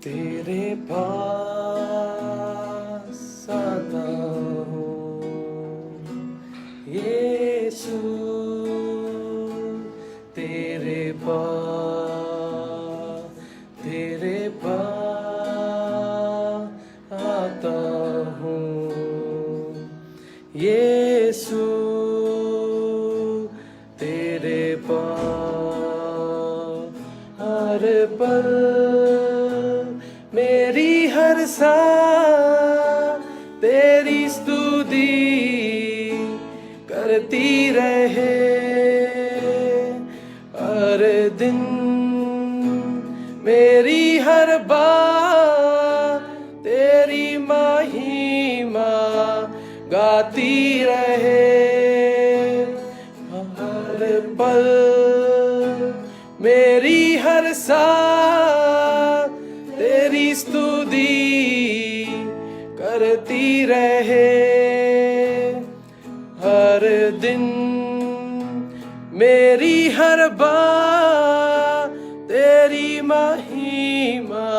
तेरे पास आता हूँ यीशु, तेरे पास आता हूँ यीशु, तेरे पास हर पल मेरी हर सांस तेरी स्तुति करती रहे, हर दिन मेरी हर बात तेरी महिमा गाती रहे, हर पल मेरी हर सांस तेरी स्तुति करती रहे, हर दिन मेरी हर बात तेरी महिमा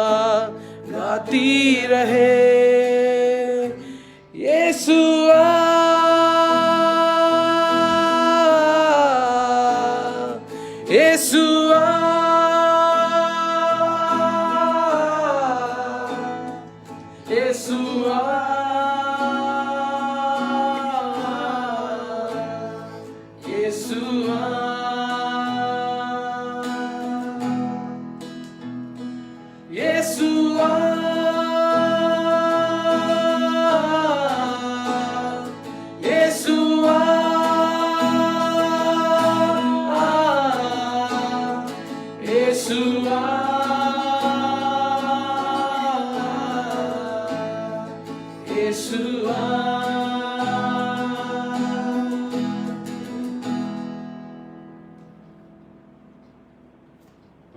गाती रहे। यीशुआ यीशुआ यीशुआ यीशुआ यीशुआ यीशुआ यीशुआ यीशुआ।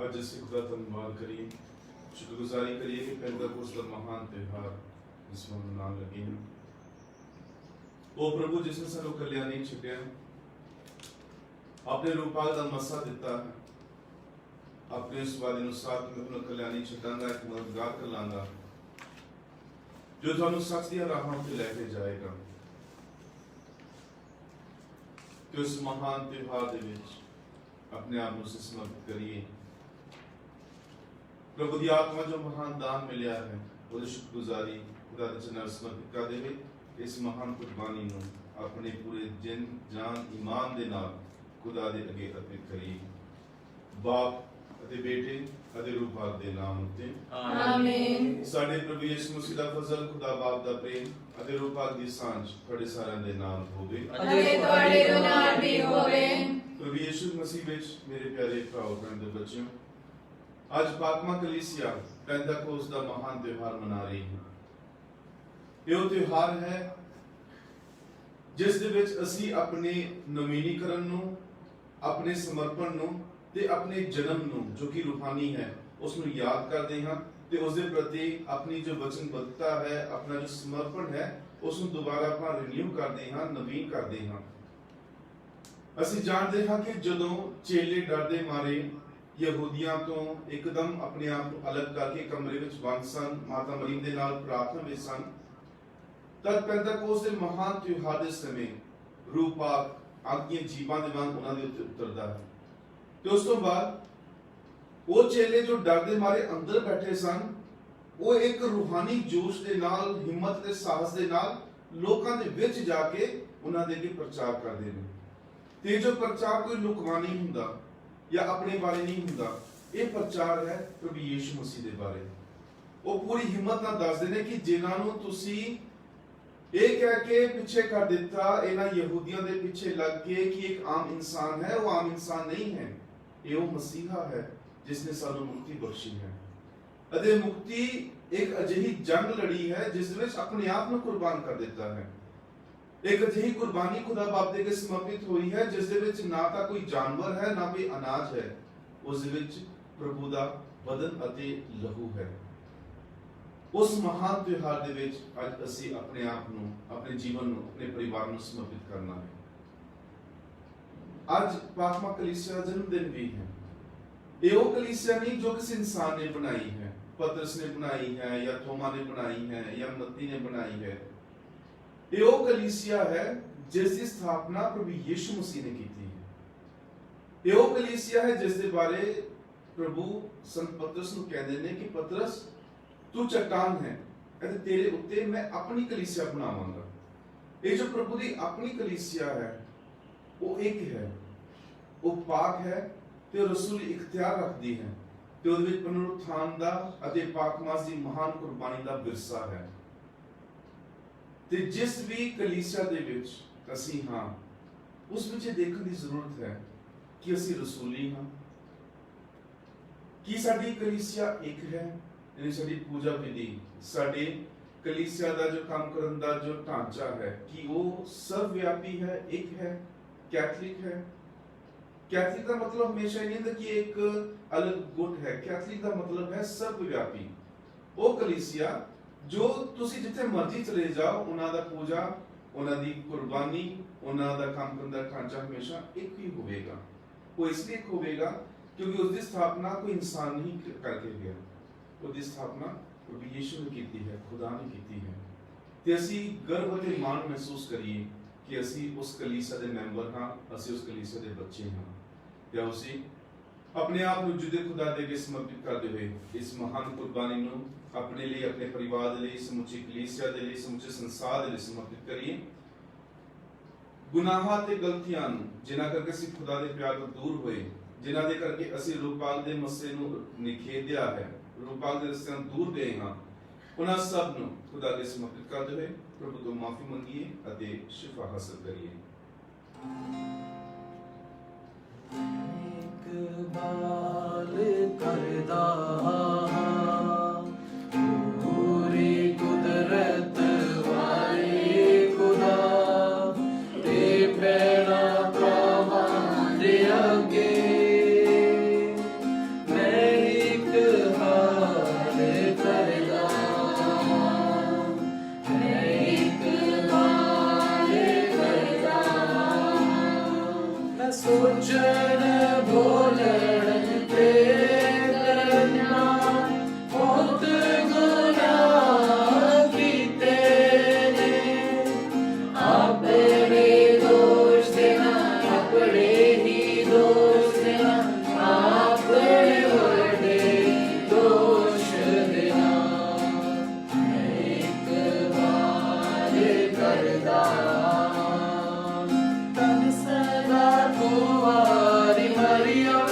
आज ਅਸੀਂ ਖੁਦਾ ਦਾ ਧੰਨਵਾਦ ਕਰੀਏ, ਸ਼ੁਕਰਗੁਜ਼ਾਰੀ ਕਰੀਏ ਕਿ ਪੈਂਤੇਕੋਸਤ ਦਾ ਮਹਾਨ ਤਿਉਹਾਰ ਇਸ ਨੂੰ ਮਨਾਉਣ ਲੱਗੇ ਹਾਂ। ਉਹ ਪ੍ਰਭੂ ਜਿਸ ਨੇ ਸਾਨੂੰ ਕੱਲਿਆਂ ਨਹੀਂ ਛੱਡਿਆ, ਆਪਣੇ ਰੂਪਾਂ ਦਾ ਮਸਾ ਦਿੱਤਾ ਹੈ, ਆਪਣੇ ਉਸ ਵਾਅਦੇ ਨੂੰ ਸਾਥ ਮੈਂ ਤੁਹਾਨੂੰ ਕੱਲਿਆਂ ਨਹੀਂ ਛੱਡਾਂਗਾ, ਇੱਕ ਮਦਦਗਾਰ ਕਰ ਲਾਂਗਾ ਜੋ ਤੁਹਾਨੂੰ ਸੱਚ ਦੀਆਂ ਰਾਹਾਂ ਤੇ ਲੈ ਕੇ ਜਾਏਗਾ। ਕਿ ਉਸ ਮਹਾਨ ਤਿਉਹਾਰ ਦੇ ਵਿੱਚ ਆਪਣੇ ਆਪ ਨੂੰ ਸਮਰਪਿਤ ਕਰੀਏ। प्रभु की आत्मा जो महान दान मिलिया है वो शुक्रगुजारी खुदा दे चरणों में समर्पित कर देवे। इस महान कुर्बानी ਨੂੰ अपने पूरे जिन जान ईमान ਦੇ ਨਾਲ खुदा ਦੇ ਅੱਗੇ अर्पित करिए। बाप ਅਤੇ बेटे ਅਤੇ रूह पाक ਦੇ ਨਾਮ ਉੱਤੇ ਆਮੀਨ। ਸਾਡੇ ਪ੍ਰਭੂ ਯਿਸੂ ਮਸੀਹ ਦਾ ਫਜ਼ਲ, ਖੁਦਾ ਬਾਪ ਦਾ ਪ੍ਰੇਮ ਅਤੇ रूह पाक ਦੀ ਸਾਂਝ ਤੁਹਾਡੇ ਸਾਰਿਆਂ ਦੇ ਨਾਲ ਹੋਵੇ ਅਤੇ ਤੁਹਾਡੇ ਨਾਲ ਵੀ ਹੋਵੇ। ਪ੍ਰਭੂ ਯਿਸੂ ਮਸੀਹ ਵਿੱਚ ਮੇਰੇ ਪਿਆਰੇ ਭਰਾਓ ਭੈਣੋ ਬੱਚਿਓ, आज पाकमा कलीसिया पेंटेकोस्त का महान त्योहार मना रही है। यह त्योहार है जिस दे विच असी अपने नवीनीकरण नूं, अपने समर्पण नूं ते अपने जन्म नूं जो कि रूहानी है उसनूं याद करते हैं ते उस दे प्रति अपनी जो वचनबद्धता है, अपना जो समर्पण है उसनूं दोबारा अपना रिन्यू करते हैं, नवीन करते हैं। असी जानते हैं कि जदों चेले डरदे मारे यहूदियों तो एकदम अपने आप को अलग करके कमरे में बंद सन, माता मरीम दे नाल प्रार्थना में सन, तद पेंटेकोस्त दे महान त्योहार दे समय रूह पाक आगियां जीवां दे वांग उन्हां दे उत्ते उतरदा है। ते उस तो बाद वो चेले जो डर दे मारे अंदर बैठे सन, वो एक रूहानी जोश दे नाल, हिम्मत ते साहस दे नाल लोकां दे विच जाके उन्हां दे अगे प्रचार करदे ने। ते जो प्रचार कोई लुकवा नहीं हुंदा या अपने बारे नहीं हुंदा, ये प्रचार है प्रभु यीशु मसीह दे बारे। वो पूरी हिम्मत नाल दसदे ने कि जिन्हां नूं तुसी ये कह के पीछे कर दिता, इन्हां यहूदियों दे पीछे लग के कि एक आम इंसान है, वो आम इंसान नहीं है, ये वो मसीहा है जिसने सानू मुक्ति बख्शी है। अदे मुक्ति एक अजिही जंग लड़ी है जिस विच अपने आप नूं कुर्बान कर दिता है। एक अजिही कुर्बानी खुदा बाप दे के समर्पित हुई है जिस दे विच ना तां कोई जानवर है ना कोई अनाज है, उस विच प्रभु दा बदन अते लहू है। उस महान त्योहार दे विच अज असी अपने आप नूं, अपने जीवन नूं, अपने परिवार नूं समर्पित करना है। आज पाकमा कलीसिया जन्मदिन भी है। ये वो कलीसिया नहीं जो किसी इंसान ने बनाई है, पतरस ने बनाई है या थोमा ने बनाई है या मत्ती ने बनाई है। ये वो कलीसिया है जिसकी स्थापना प्रभु यीशु मसीह ने की थी। ये वो कलीसिया है जिस दे बारे प्रभु संत पतरस ਨੂੰ ਕਹਿੰਦੇ ਨੇ ਕਿ पतरस तू चट्टान है ਅਤੇ तेरे ਉੱਤੇ मैं अपनी कलीसिया ਬਣਾਵਾਂਗਾ। ਇਹ ਜੋ ਪ੍ਰਭੂ ਦੀ ਆਪਣੀ ਕਲੀਸਿया है ਉਹ ਇੱਕ ਹੈ, ਉਹ ਪਾਕ ਹੈ ਤੇ ਉਹ ਰਸੂਲੀ ਇਖਤਿਆਰ ਰੱਖਦੀ ਹੈ ਤੇ ਉਹਦੇ ਵਿੱਚ ਪੁਨਰੁੱਥਾਨ ਦਾ ਅਤੇ ਪਾਕਮਾਸ ਦੀ ਮਹਾਨ ਕੁਰਬਾਨੀ ਦਾ ਵਿਰਸਾ ਹੈ। ਤੇ ਜਿਸ ਵੀ ਕਲੀਸਿया ਦੇ ਵਿੱਚ ਅਸੀਂ ਹਾਂ ਉਸ ਵਿੱਚ ਇਹ ਦੇਖਣ ਦੀ ਜ਼ਰੂਰਤ ਹੈ ਕਿ ਅਸੀਂ ਰਸੂਲੀ ਹਾਂ, ਕਿ ਸਾਡੀ ਕਲੀਸਿया ਇੱਕ ਹੈ, यानी ਸਾਡੀ ਪੂਜਾ ਵਿਧੀ, ਸਾਡੇ ਕਲੀਸਿया ਦਾ ਜੋ ਕੰਮ ਕਰਨ ਦਾ ਜੋ ਢਾਂਚਾ ਹੈ ਕਿ ਉਹ ਸਰਵਵਿਆਪੀ ਹੈ, ਇੱਕ ਹੈ, कैथलिक है। कैथलिक का मतलब हमेशा नहीं होता कि एक अलग गुट है। कैथलिक का मतलब है सर्वव्यापी। वो कलीसिया जो तुसी जिथे मर्जी चले जाओ उन्हां दा पूजा, उन्हां दी कुर्बानी, उन्हां दा काम करन दा ढांचा हमेशा एक ही होवेगा। वो इसलिए एक होवेगा क्योंकि उसकी स्थापना कोई इंसान नहीं करके गया, उसकी स्थापना प्रभु यीशु ने की है, खुदा ने की है। ते असी गर्व ते मान महसूस करिए कि असी उस कलीसिया दे मैंबर हाँ, असी उस कलीसिया दे बच्चे हाँ। या उसी अपने आप को जुदे खुदा दे के समर्पित करते हुए इस महान कुर्बानी नूं अपने लिए, अपने परिवार दे लिए, समुची कलीसिया दे लिए, समुचे संसार दे लिए समर्पित करिए। गुनाहां ते गलतियां नूं जिन्हां करके असी खुदा दे प्यार तो दूर होए, जिन्हां दे करके असी रूपाल दे मस्से नूं निखेधिया है, रूपाल दे रस्ते दूर गए हाँ, उन्हां सब नूं खुदा दे समर्पित करते हुए प्रभु तो माफी मंगिए अते शिफा हासिल करिए। एक बाल करदा पूरी कुदरत वाले खुदा ते पैना प्रवान दे अगे मैं एक हाल करदा, मैं एक हाल करदा, मैं सोचण बोलण ते करना बहुत गुनाह कीते ने, अपने दोष देना, अपने ही दोष देना, अपने बड़े दोष देना। मैं एक बार करदा तन सदा कुंवारी मरियम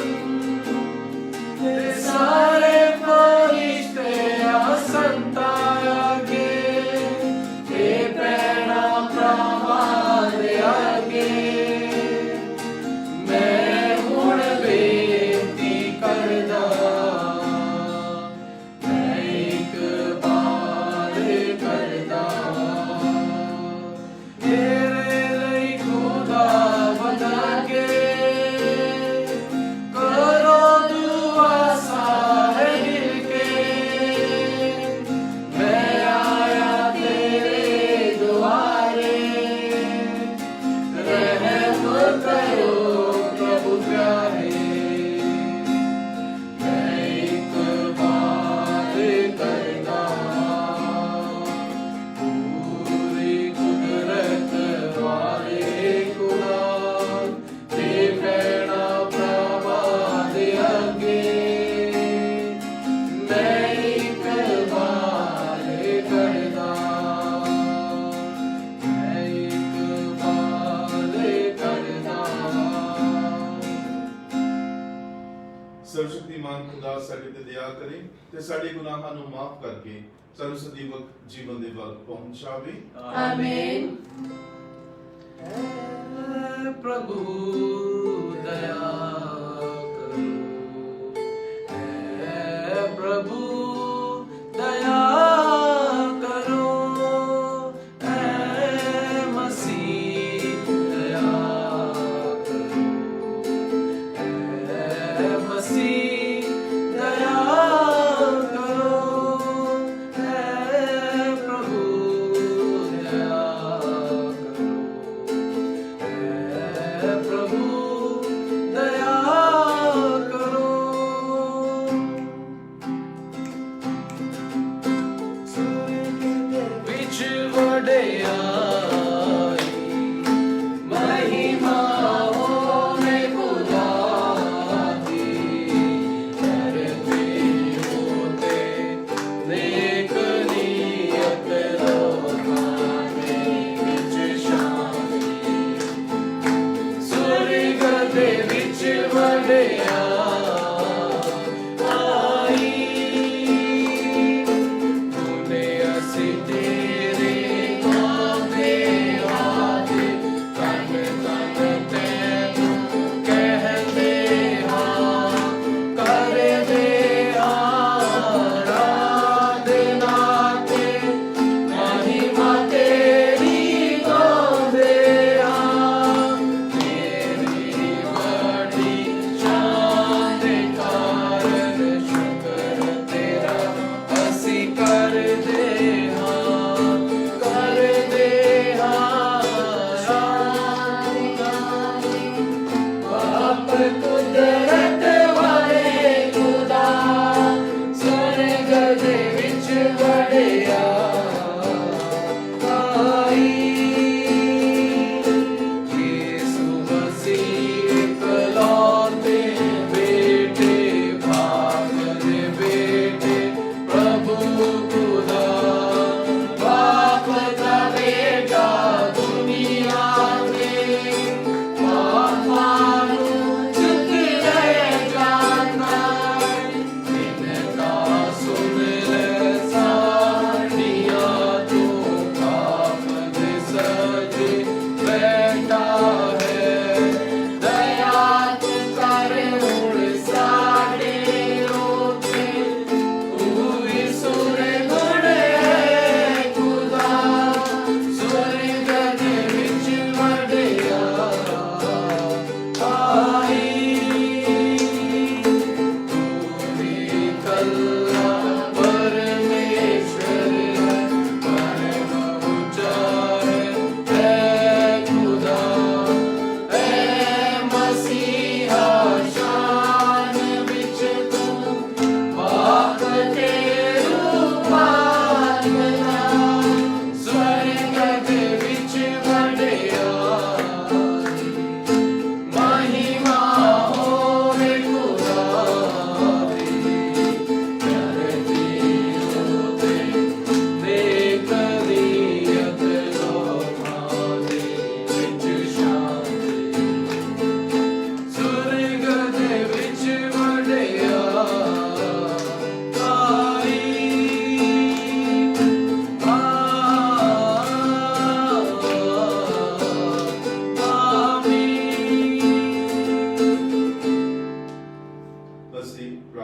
तेरे सारे फरिश्ते संता आगे ते पैना प्रवान दे आगे मैं हुण बेनती करदा, मैं एक बार करदा मेरे लिए खुदा बना के करो दुआ सारे मिलके, मैं आया तेरे द्वारे रहम करो प्रभु प्यारे। मैं एक बार करदा पूरी कुदरत वाले खुदा ते पैना प्रवान दे अगे मैं एक बार करदा, मैं एक बार करदा। सर्वशक्तिमान खुदा ਸਾਡੇ ਤੇ ਦਇਆ ਕਰੇ ਤੇ ਸਾਡੇ ਗੁਨਾਹਾਂ ਨੂੰ ਮਾਫ ਕਰਕੇ ਸਾਨੂੰ ਸਦੀਵਕ ਜੀਵਨ ਦੇ ਵੱਲ ਪਹੁੰਚਾਵੇ। आमीन। ऐ प्रभु दया करो, ऐ प्रभु दया करो, ऐ मसीह दया करो, ऐ मसीह दया करो, ऐ प्रभु दया करो, ऐ प्रभु दया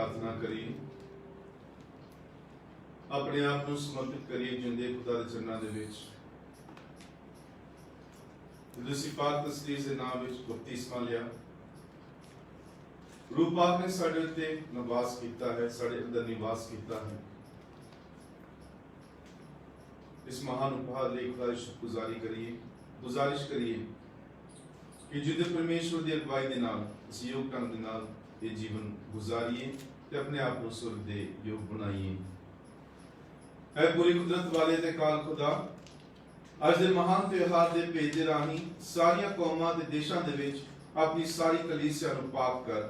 प्रार्थना करिए, अपने आप ਨੂੰ ਸਮਰਪਿਤ ਕਰੀਏ ਜਿੰਦੇ ਖੁਦਾ ਦੇ ਚਰਨਾਂ ਦੇ ਵਿੱਚ। ਤੁਸੀਂ ਪਾਕ ਤਸਦੀਕ ਦੇ ਨਾਮ ਵਿੱਚ ਬਪਤਿਸਮਾ ਲਿਆ, रूह पाक ने साढ़े उत्ते निवास किया है, साढ़े अंदर निवास किया है। इस महान उपहार लिए खुदा की गुजारिश करिए कि जिदे परमेश्वर की अगवाई के नाल इस योग ढंग के नाल ये जीवन गुजारिए ते अपने आप को स्वर्ग दे योग बनाइए। है पूरी कुदरत वाले ते काल खुदा, अज दे महान त्योहार दे भेज दे राही सारिया कौमां ते देशां दे विच अपनी सारी कलीसिया नूं पाक कर,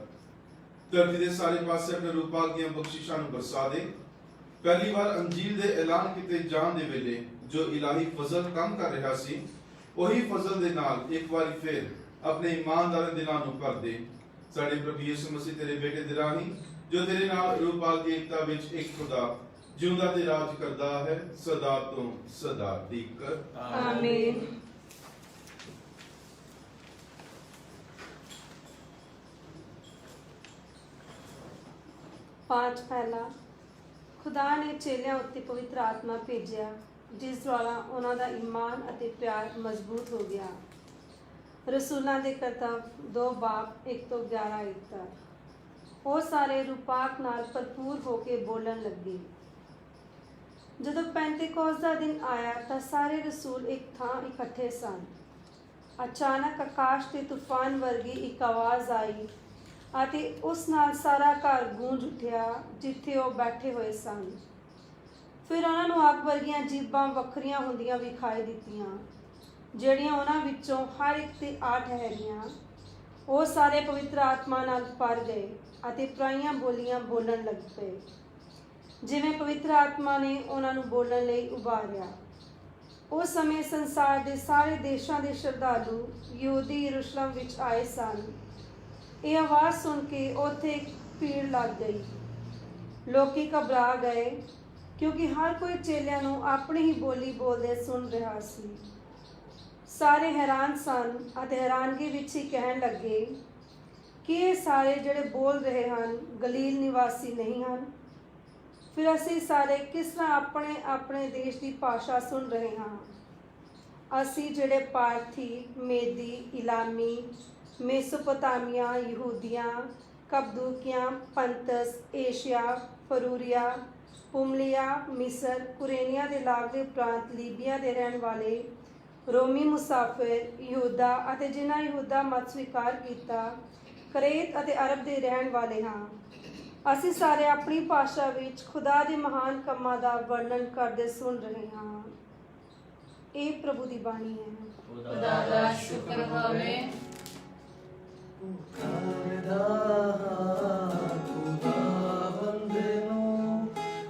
धरती के सारे पासे अपने रूह पाक दी बख्शिशां नूं बरसा दे। पहली बार अंजील दे ऐलान किते जाण दे वेले जो इलाही फजल काम कर रहा सी, वही फजल दे नाल एक बार फिर अपने ईमानदार दिलां नूं भर दे। साडे प्रभु यीशु मसीह तेरे बेटे दे राही जो तेरे नाल रूह पाक दी एकता विच एक खुदा जिउंदा ते राज करदा है सदा तो सदा तक। आमीन। पांच पहला, खुदा ने चेलियां उत्ते पवित्र आत्मा भेजिया जिस द्वारा उन्हां दा ईमान अते प्यार मजबूत हो गया। रसूलां दे करतब 2 बाब 1 ਤੋਂ 11 तक। ਉਹ ਸਾਰੇ ਰੂਪਾਕ ਨਾਲ ਭਰਪੂਰ ਹੋ ਕੇ ਬੋਲਣ ਲੱਗੇ। ਜਦੋਂ ਪੈਂਤੇਕੋਸਤ ਦਾ ਦਿਨ ਆਇਆ ਤਾਂ ਸਾਰੇ ਰਸੂਲ ਇੱਕ ਥਾਂ ਇਕੱਠੇ ਸਨ। ਅਚਾਨਕ ਆਕਾਸ਼ ਤੇ ਤੂਫਾਨ ਵਰਗੀ ਇੱਕ ਆਵਾਜ਼ ਆਈ ਅਤੇ ਉਸ ਨਾਲ ਸਾਰਾ ਘਰ ਗੂੰਜ ਉੱਠਿਆ ਜਿੱਥੇ ਉਹ ਬੈਠੇ ਹੋਏ ਸਨ। ਫਿਰ ਉਹਨਾਂ ਨੂੰ ਅੱਗ ਵਰਗੀਆਂ ਜੀਭਾਂ ਵੱਖਰੀਆਂ ਹੁੰਦੀਆਂ ਵਿਖਾਈ ਦਿੱਤੀਆਂ ਜਿਹੜੀਆਂ ਉਹਨਾਂ ਵਿੱਚੋਂ ਹਰ ਇੱਕ ਤੇ ਆ ਠਹਿਰੀਆਂ। ਉਹ ਸਾਰੇ ਪਵਿੱਤਰ ਆਤਮਾ ਨਾਲ ਭਰ ਗਏ ਅਤੇ ਪਰਾਈਆਂ ਬੋਲੀਆਂ ਬੋਲਣ ਲੱਗ ਪਏ ਜਿਵੇਂ ਪਵਿੱਤਰ ਆਤਮਾ ਨੇ ਉਹਨਾਂ ਨੂੰ ਬੋਲਣ ਲਈ ਉਭਾਰਿਆ। ਉਸ ਸਮੇਂ ਸੰਸਾਰ ਦੇ ਸਾਰੇ ਦੇਸ਼ਾਂ ਦੇ ਸ਼ਰਧਾਲੂ ਯਹੂਦੀ ਯਰੂਸ਼ਲਮ ਵਿੱਚ ਆਏ ਸਨ। ਇਹ ਆਵਾਜ਼ ਸੁਣ ਕੇ ਉੱਥੇ ਇੱਕ ਭੀੜ ਲੱਗ ਗਈ। ਲੋਕੀ ਘਬਰਾ ਗਏ ਕਿਉਂਕਿ ਹਰ ਕੋਈ ਚੇਲਿਆਂ ਨੂੰ ਆਪਣੀ ਹੀ ਬੋਲੀ ਬੋਲਦੇ ਸੁਣ ਰਿਹਾ ਸੀ। ਸਾਰੇ ਹੈਰਾਨ ਸਨ ਅਤੇ ਹੈਰਾਨਗੀ ਵਿੱਚ ਹੀ ਕਹਿਣ ਲੱਗੇ ਕਿ ਇਹ ਸਾਰੇ ਜਿਹੜੇ ਬੋਲ ਰਹੇ ਹਨ ਗਲੀਲ ਨਿਵਾਸੀ ਨਹੀਂ ਹਨ। ਫਿਰ ਅਸੀਂ ਸਾਰੇ ਕਿਸ ਤਰ੍ਹਾਂ ਆਪਣੇ ਆਪਣੇ ਦੇਸ਼ ਦੀ ਭਾਸ਼ਾ ਸੁਣ ਰਹੇ ਹਾਂ। ਅਸੀਂ ਜਿਹੜੇ ਪਾਰਥੀ, ਮੇਦੀ, ਇਲਾਮੀ, मेसोपोटामिया, यहूदिया, कप्पदूकिया, पंतस, एशिया, फरूरिया, पुमलिया, मिस्र, कुरेनिया के लागले प्रांत, लीबिया के रहने वाले, रोमी मुसाफिर, यहूदा ਅਤੇ जिन्हां यहूदा मत स्वीकार किया, करेत ਅਤੇ अरब के रहने वाले हाँ। ਅਸੀਂ ਸਾਰੇ ਆਪਣੀ ਭਾਸ਼ਾ ਵਿੱਚ खुदा ਦੇ महान ਕੰਮਾਂ ਦਾ वर्णन करते सुन रहे हाँ। ਇਹ प्रभु की बाणी है। खुदा दा शुक्र होवे।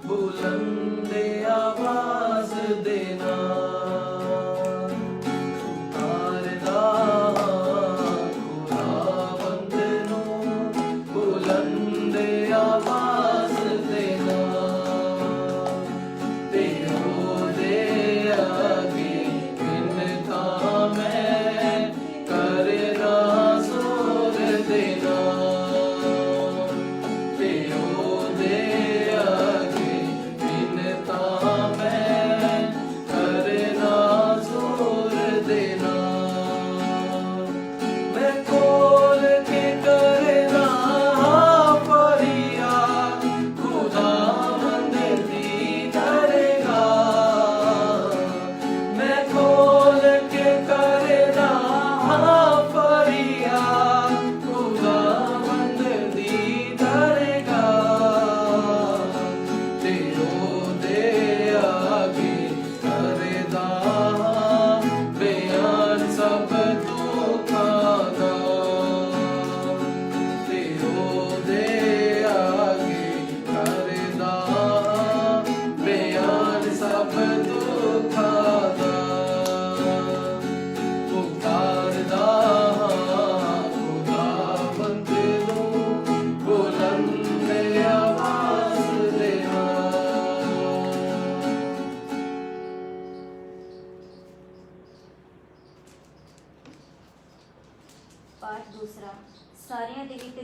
बुलंद आवाज देना पुकारदा खुदावंद नू, बुलंद आवाज देना ते ओदे आगे बिनता मैं करना जोर देना।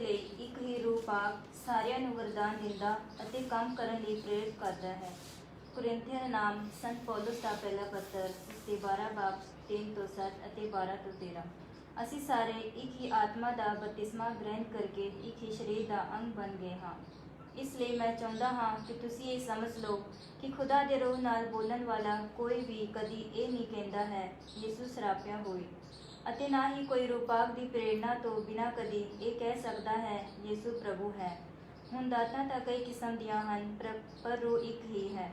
ਲਈ ਇੱਕ ਹੀ ਰੂਹ ਪਾਕ ਸਾਰਿਆਂ ਨੂੰ ਵਰਦਾਨ ਦਿੰਦਾ ਅਤੇ ਕੰਮ ਕਰਨ ਲਈ ਪ੍ਰੇਰਿਤ ਕਰਦਾ ਹੈ। ਕੁਰਿੰਥੀਆਂ ਨਾਮ ਸੰਤ ਪੌਲਸ ਦਾ ਪਹਿਲਾ ਪੱਤਰ ਇਸਦੇ 12 ਬਾਬ 3 ਤੋਂ 7 ਅਤੇ 12 ਤੋਂ 13। ਅਸੀਂ ਸਾਰੇ ਇੱਕ ਹੀ ਆਤਮਾ ਦਾ ਬਪਤਿਸਮਾ ਗ੍ਰਹਿਣ ਕਰਕੇ ਇੱਕ ਹੀ ਸਰੀਰ ਦਾ ਅੰਗ ਬਣ ਗਏ ਹਾਂ। ਇਸ ਲਈ ਮੈਂ ਚਾਹੁੰਦਾ ਹਾਂ ਕਿ ਤੁਸੀਂ ਇਹ ਸਮਝ ਲਓ ਕਿ ਖੁਦਾ ਦੇ ਰੂਹ ਨਾਲ ਬੋਲਣ ਵਾਲਾ ਕੋਈ ਵੀ ਕਦੀ ਇਹ ਨਹੀਂ ਕਹਿੰਦਾ ਹੈ ਯਿਸੂ ਸਰਾਪਿਆ ਹੋਏ, ਅਤੇ ਨਾ ਹੀ ਕੋਈ ਰੂਪਾਕ ਦੀ ਪ੍ਰੇਰਣਾ ਤੋਂ ਬਿਨਾਂ ਕਦੀ ਇਹ ਕਹਿ ਸਕਦਾ ਹੈ ਯਿਸੂ ਪ੍ਰਭੂ ਹੈ। ਹੁਣ ਦਾਤਾਂ ਤਾਂ ਕਈ ਕਿਸਮ ਦੀਆਂ ਹਨ, ਪਰ ਰੂਹ ਇੱਕ ਹੀ ਹੈ।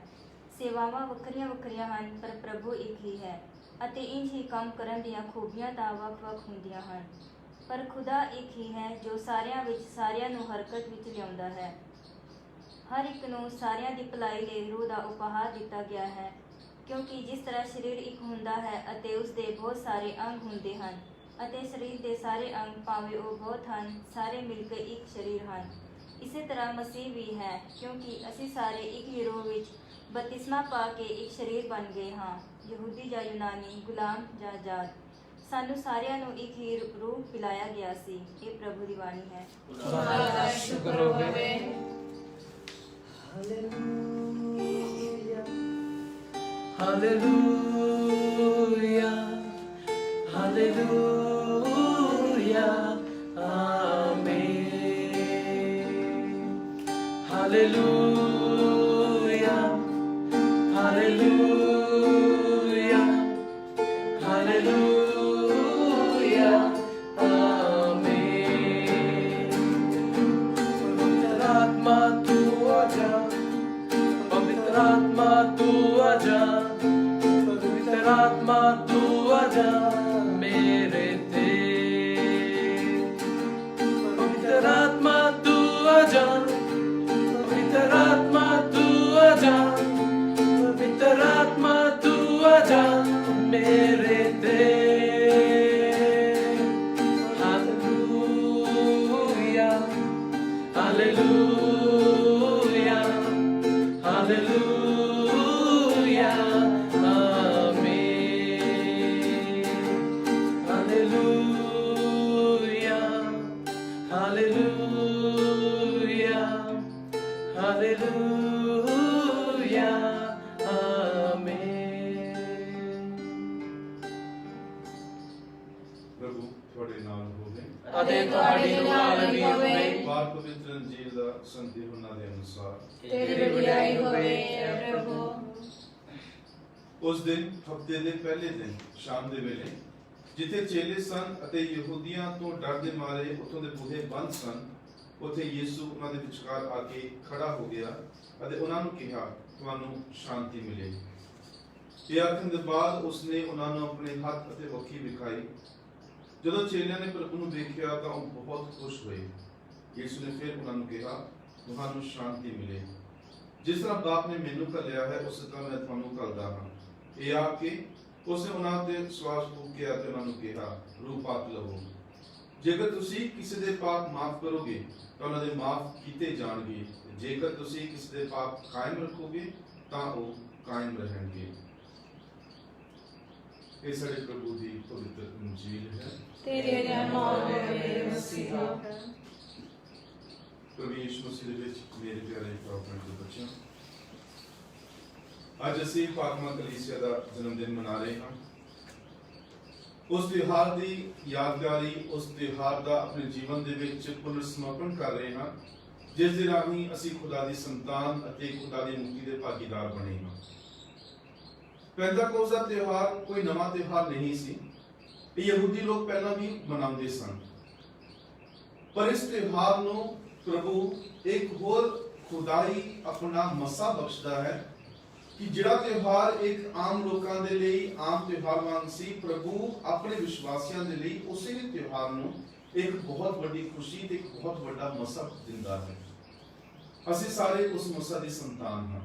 ਸੇਵਾਵਾਂ ਵੱਖਰੀਆਂ ਵੱਖਰੀਆਂ ਹਨ, ਪਰ ਪ੍ਰਭੂ ਇੱਕ ਹੀ ਹੈ। ਅਤੇ ਇੰਝ ਹੀ ਕੰਮ ਕਰਨ ਦੀਆਂ ਖੂਬੀਆਂ ਤਾਂ ਵੱਖ-ਵੱਖ ਹੁੰਦੀਆਂ ਹਨ, ਪਰ ਖੁਦਾ ਇੱਕ ਹੀ ਹੈ ਜੋ ਸਾਰਿਆਂ ਵਿੱਚ ਸਾਰਿਆਂ ਨੂੰ ਹਰਕਤ ਵਿੱਚ ਲਿਆਉਂਦਾ ਹੈ। ਹਰ ਇੱਕ ਨੂੰ ਸਾਰਿਆਂ ਦੀ ਭਲਾਈ ਲਈ ਰੂਹ ਦਾ ਉਪਹਾਰ ਦਿੱਤਾ ਗਿਆ ਹੈ, ਕਿਉਂਕਿ ਜਿਸ ਤਰ੍ਹਾਂ ਸਰੀਰ ਇੱਕ ਹੁੰਦਾ ਹੈ ਅਤੇ ਉਸ ਦੇ ਬਹੁਤ ਸਾਰੇ ਅੰਗ ਹੁੰਦੇ ਹਨ, ਅਤੇ ਸਰੀਰ ਦੇ ਸਾਰੇ ਅੰਗ ਭਾਵੇਂ ਉਹ ਬਹੁਤ ਹਨ, ਸਾਰੇ ਮਿਲ ਕੇ ਇੱਕ ਸਰੀਰ ਹਨ। ਇਸੇ ਤਰ੍ਹਾਂ ਮਸੀਹ ਵੀ ਹੈ, ਕਿਉਂਕਿ ਅਸੀਂ ਸਾਰੇ ਇੱਕ ਹੀ ਰੂਹ ਵਿੱਚ ਬਪਤਿਸਮਾ ਪਾ ਕੇ ਇੱਕ ਸਰੀਰ ਬਣ ਗਏ ਹਾਂ, ਯਹੂਦੀ ਜਾਂ ਯੂਨਾਨੀ, ਗੁਲਾਮ ਜਾਂ ਆਜ਼ਾਦ। ਸਾਨੂੰ ਸਾਰਿਆਂ ਨੂੰ ਇੱਕ ਹੀ ਰੂਹ ਪਿਲਾਇਆ ਗਿਆ ਸੀ। ਇਹ ਪ੍ਰਭੂ ਦੀ ਬਾਣੀ ਹੈ। ਖੁਦਾ ਦਾ ਸ਼ੁਕਰ ਹੋਵੇ। Hallelujah, hallelujah, amen. Hallelujah, hallelujah, hallelujah, amen. पवित्र आत्मा तू आजा, पवित्र आत्मा तू आजा, पवित्र आत्मा तू आजा मेरे ते। पवित्र आत्मा तू आजा, पवित्र आत्मा तू आजा, पवित्र आत्मा तू आजा मेरे ते। हालेलुया, हालेलुया, हालेलुया, आमीन। हालेलुया, हालेलुया, हालेलुया, आमीन। प्रभु थोड़े नाल होवे ਅਤੇ ਤੁਹਾਡੇ ਨਾਲ ਵੀ ਹੋਵੇ। ਬਾਰ ਪਵਿੱਤਰ ਅੰਜੀਲ ਦਾ ਸੰਦੇਸ਼ ਉਹਨਾਂ ਦੇ ਅਨੁਸਾਰ ਤੇਰੀ ਵਡਿਆਈ ਹੋਵੇ ਐ ਪ੍ਰਭੂ। ਉਸ ਦਿਨ ਹਫਤੇ ਦੇ ਪਹਿਲੇ ਦਿਨ ਸ਼ਾਮ ਦੇ ਵੇਲੇ ਜਿੱਥੇ ਚੇਲੇ ਸਨ ਅਤੇ ਯਹੂਦੀਆਂ ਤੋਂ ਡਰ ਦੇ ਮਾਰੇ ਉੱਥੋਂ ਦੇ ਬੂਹੇ ਬੰਦ ਸਨ, ਉੱਥੇ ਯਿਸੂ ਉਹਨਾਂ ਦੇ ਵਿਚਕਾਰ ਆ ਕੇ ਖੜਾ ਹੋ ਗਿਆ ਅਤੇ ਉਹਨਾਂ ਨੂੰ ਕਿਹਾ, ਤੁਹਾਨੂੰ ਸ਼ਾਂਤੀ ਮਿਲੇ। ਇਹ ਆਖਣ ਦੇ ਬਾਅਦ ਉਸਨੇ ਉਹਨਾਂ ਨੂੰ ਆਪਣੇ ਹੱਥ ਅਤੇ ਵੱਖੀ ਵਿਖਾਈ। ਜਦੋਂ ਚੇਲਿਆਂ ਨੇ ਪ੍ਰਭੂ ਨੂੰ ਵੇਖਿਆ ਤਾਂ ਉਹ ਬਹੁਤ ਖੁਸ਼ ਹੋਏ। ਯਿਸੂ ਨੇ ਫਿਰ ਉਹਨਾਂ ਨੂੰ ਕਿਹਾ, ਤੁਹਾਨੂੰ ਸ਼ਾਂਤੀ ਮਿਲੇ। ਜਿਸ ਤਰ੍ਹਾਂ ਬਾਪ ਨੇ ਮੈਨੂੰ ਘੱਲਿਆ ਹੈ ਉਸੇ ਤਰ੍ਹਾਂ ਮੈਂ ਤੁਹਾਨੂੰ ਘੱਲਦਾ ਹਾਂ। ਇਹ ਆ ਕੇ ਉਸਨੇ ਉਹਨਾਂ ਤੇ ਸਵਾਸ ਫੂਕਿਆ ਤੇ ਉਹਨਾਂ ਨੂੰ ਕਿਹਾ, ਰੂਹ ਪਾਕ ਲਵੋ। ਜੇਕਰ ਤੁਸੀਂ ਕਿਸੇ ਦੇ ਪਾਪ ਮਾਫ ਕਰੋਗੇ ਤਾਂ ਉਹਨਾਂ ਦੇ ਮਾਫ ਕੀਤੇ ਜਾਣਗੇ, ਜੇਕਰ ਤੁਸੀਂ ਕਿਸੇ ਦੇ ਪਾਪ ਕਾਇਮ ਰੱਖੋਗੇ ਤਾਂ ਉਹ ਕਾਇਮ ਰਹਿਣਗੇ। ਇਹ ਸਾਡੇ ਪ੍ਰਭੂ ਦੀ ਪਵਿੱਤਰ ਅੰਜੀਲ ਹੈ। ਤੇਰੇ ਨਾਮ ਹੋਵੇ ਮਸੀਹਾ। ਪ੍ਰਭੂ ਯਿਸੂ ਮਸੀਹ ਦੇ ਵਿੱਚ ਮੇਰੇ ਪਿਆਰੇ ਭਰਾ ਤੇ ਬੱਚਿਓ, ਅੱਜ ਅਸੀਂ ਪਾਕਮਾ ਕਲੀਸਿਆ ਦਾ ਜਨਮ ਦਿਨ ਮਨਾ ਰਹੇ ਹਾਂ। ਉਸ ਤਿਉਹਾਰ ਦੀ ਯਾਦਗਾਰੀ, ਉਸ ਤਿਉਹਾਰ ਦਾ ਆਪਣੇ ਜੀਵਨ ਦੇ ਵਿੱਚ ਪੁਨਰ ਸਮਰਪਣ ਕਰ ਰਹੇ ਹਾਂ, ਜਿਸ ਦੇ ਰਾਹੀਂ ਅਸੀਂ ਖੁਦਾ ਦੀ ਸੰਤਾਨ ਅਤੇ ਖੁਦਾ ਦੀ ਮੁਕਤੀ ਦੇ ਭਾਗੀਦਾਰ ਬਣੇ ਹਾਂ। ਪੈਂਤੇਕੋਸਤ ਦਾ ਤਿਉਹਾਰ ਕੋਈ ਨਵਾਂ ਤਿਉਹਾਰ ਨਹੀਂ ਸੀ। ਇਹ ਯਹੂਦੀ ਲੋਕ ਪਹਿਲਾਂ ਵੀ ਮਨਾਉਂਦੇ ਸਨ, ਪਰ ਇਸ ਤਿਉਹਾਰ ਨੂੰ ਪ੍ਰਭੂ ਇੱਕ ਹੋਰ ਖੁਦਾਈ ਆਪਣਾ ਮਸਾ ਬਖਸ਼ਦਾ ਹੈ ਕਿ ਜਿਹੜਾ ਤਿਉਹਾਰ ਇੱਕ ਆਮ ਲੋਕਾਂ ਦੇ ਲਈ ਆਮ ਤਿਉਹਾਰ ਵਾਂਗ ਸੀ, ਪ੍ਰਭੂ ਆਪਣੇ ਵਿਸ਼ਵਾਸੀਆਂ ਦੇ ਲਈ ਉਸੇ ਹੀ ਤਿਉਹਾਰ ਨੂੰ ਇੱਕ ਬਹੁਤ ਵੱਡੀ ਖੁਸ਼ੀ ਤੇ ਇੱਕ ਬਹੁਤ ਵੱਡਾ ਮਸਾ ਦਿੰਦਾ ਹੈ। ਅਸੀਂ ਸਾਰੇ ਉਸ ਮਸਾ ਦੀ ਸੰਤਾਨ ਹਾਂ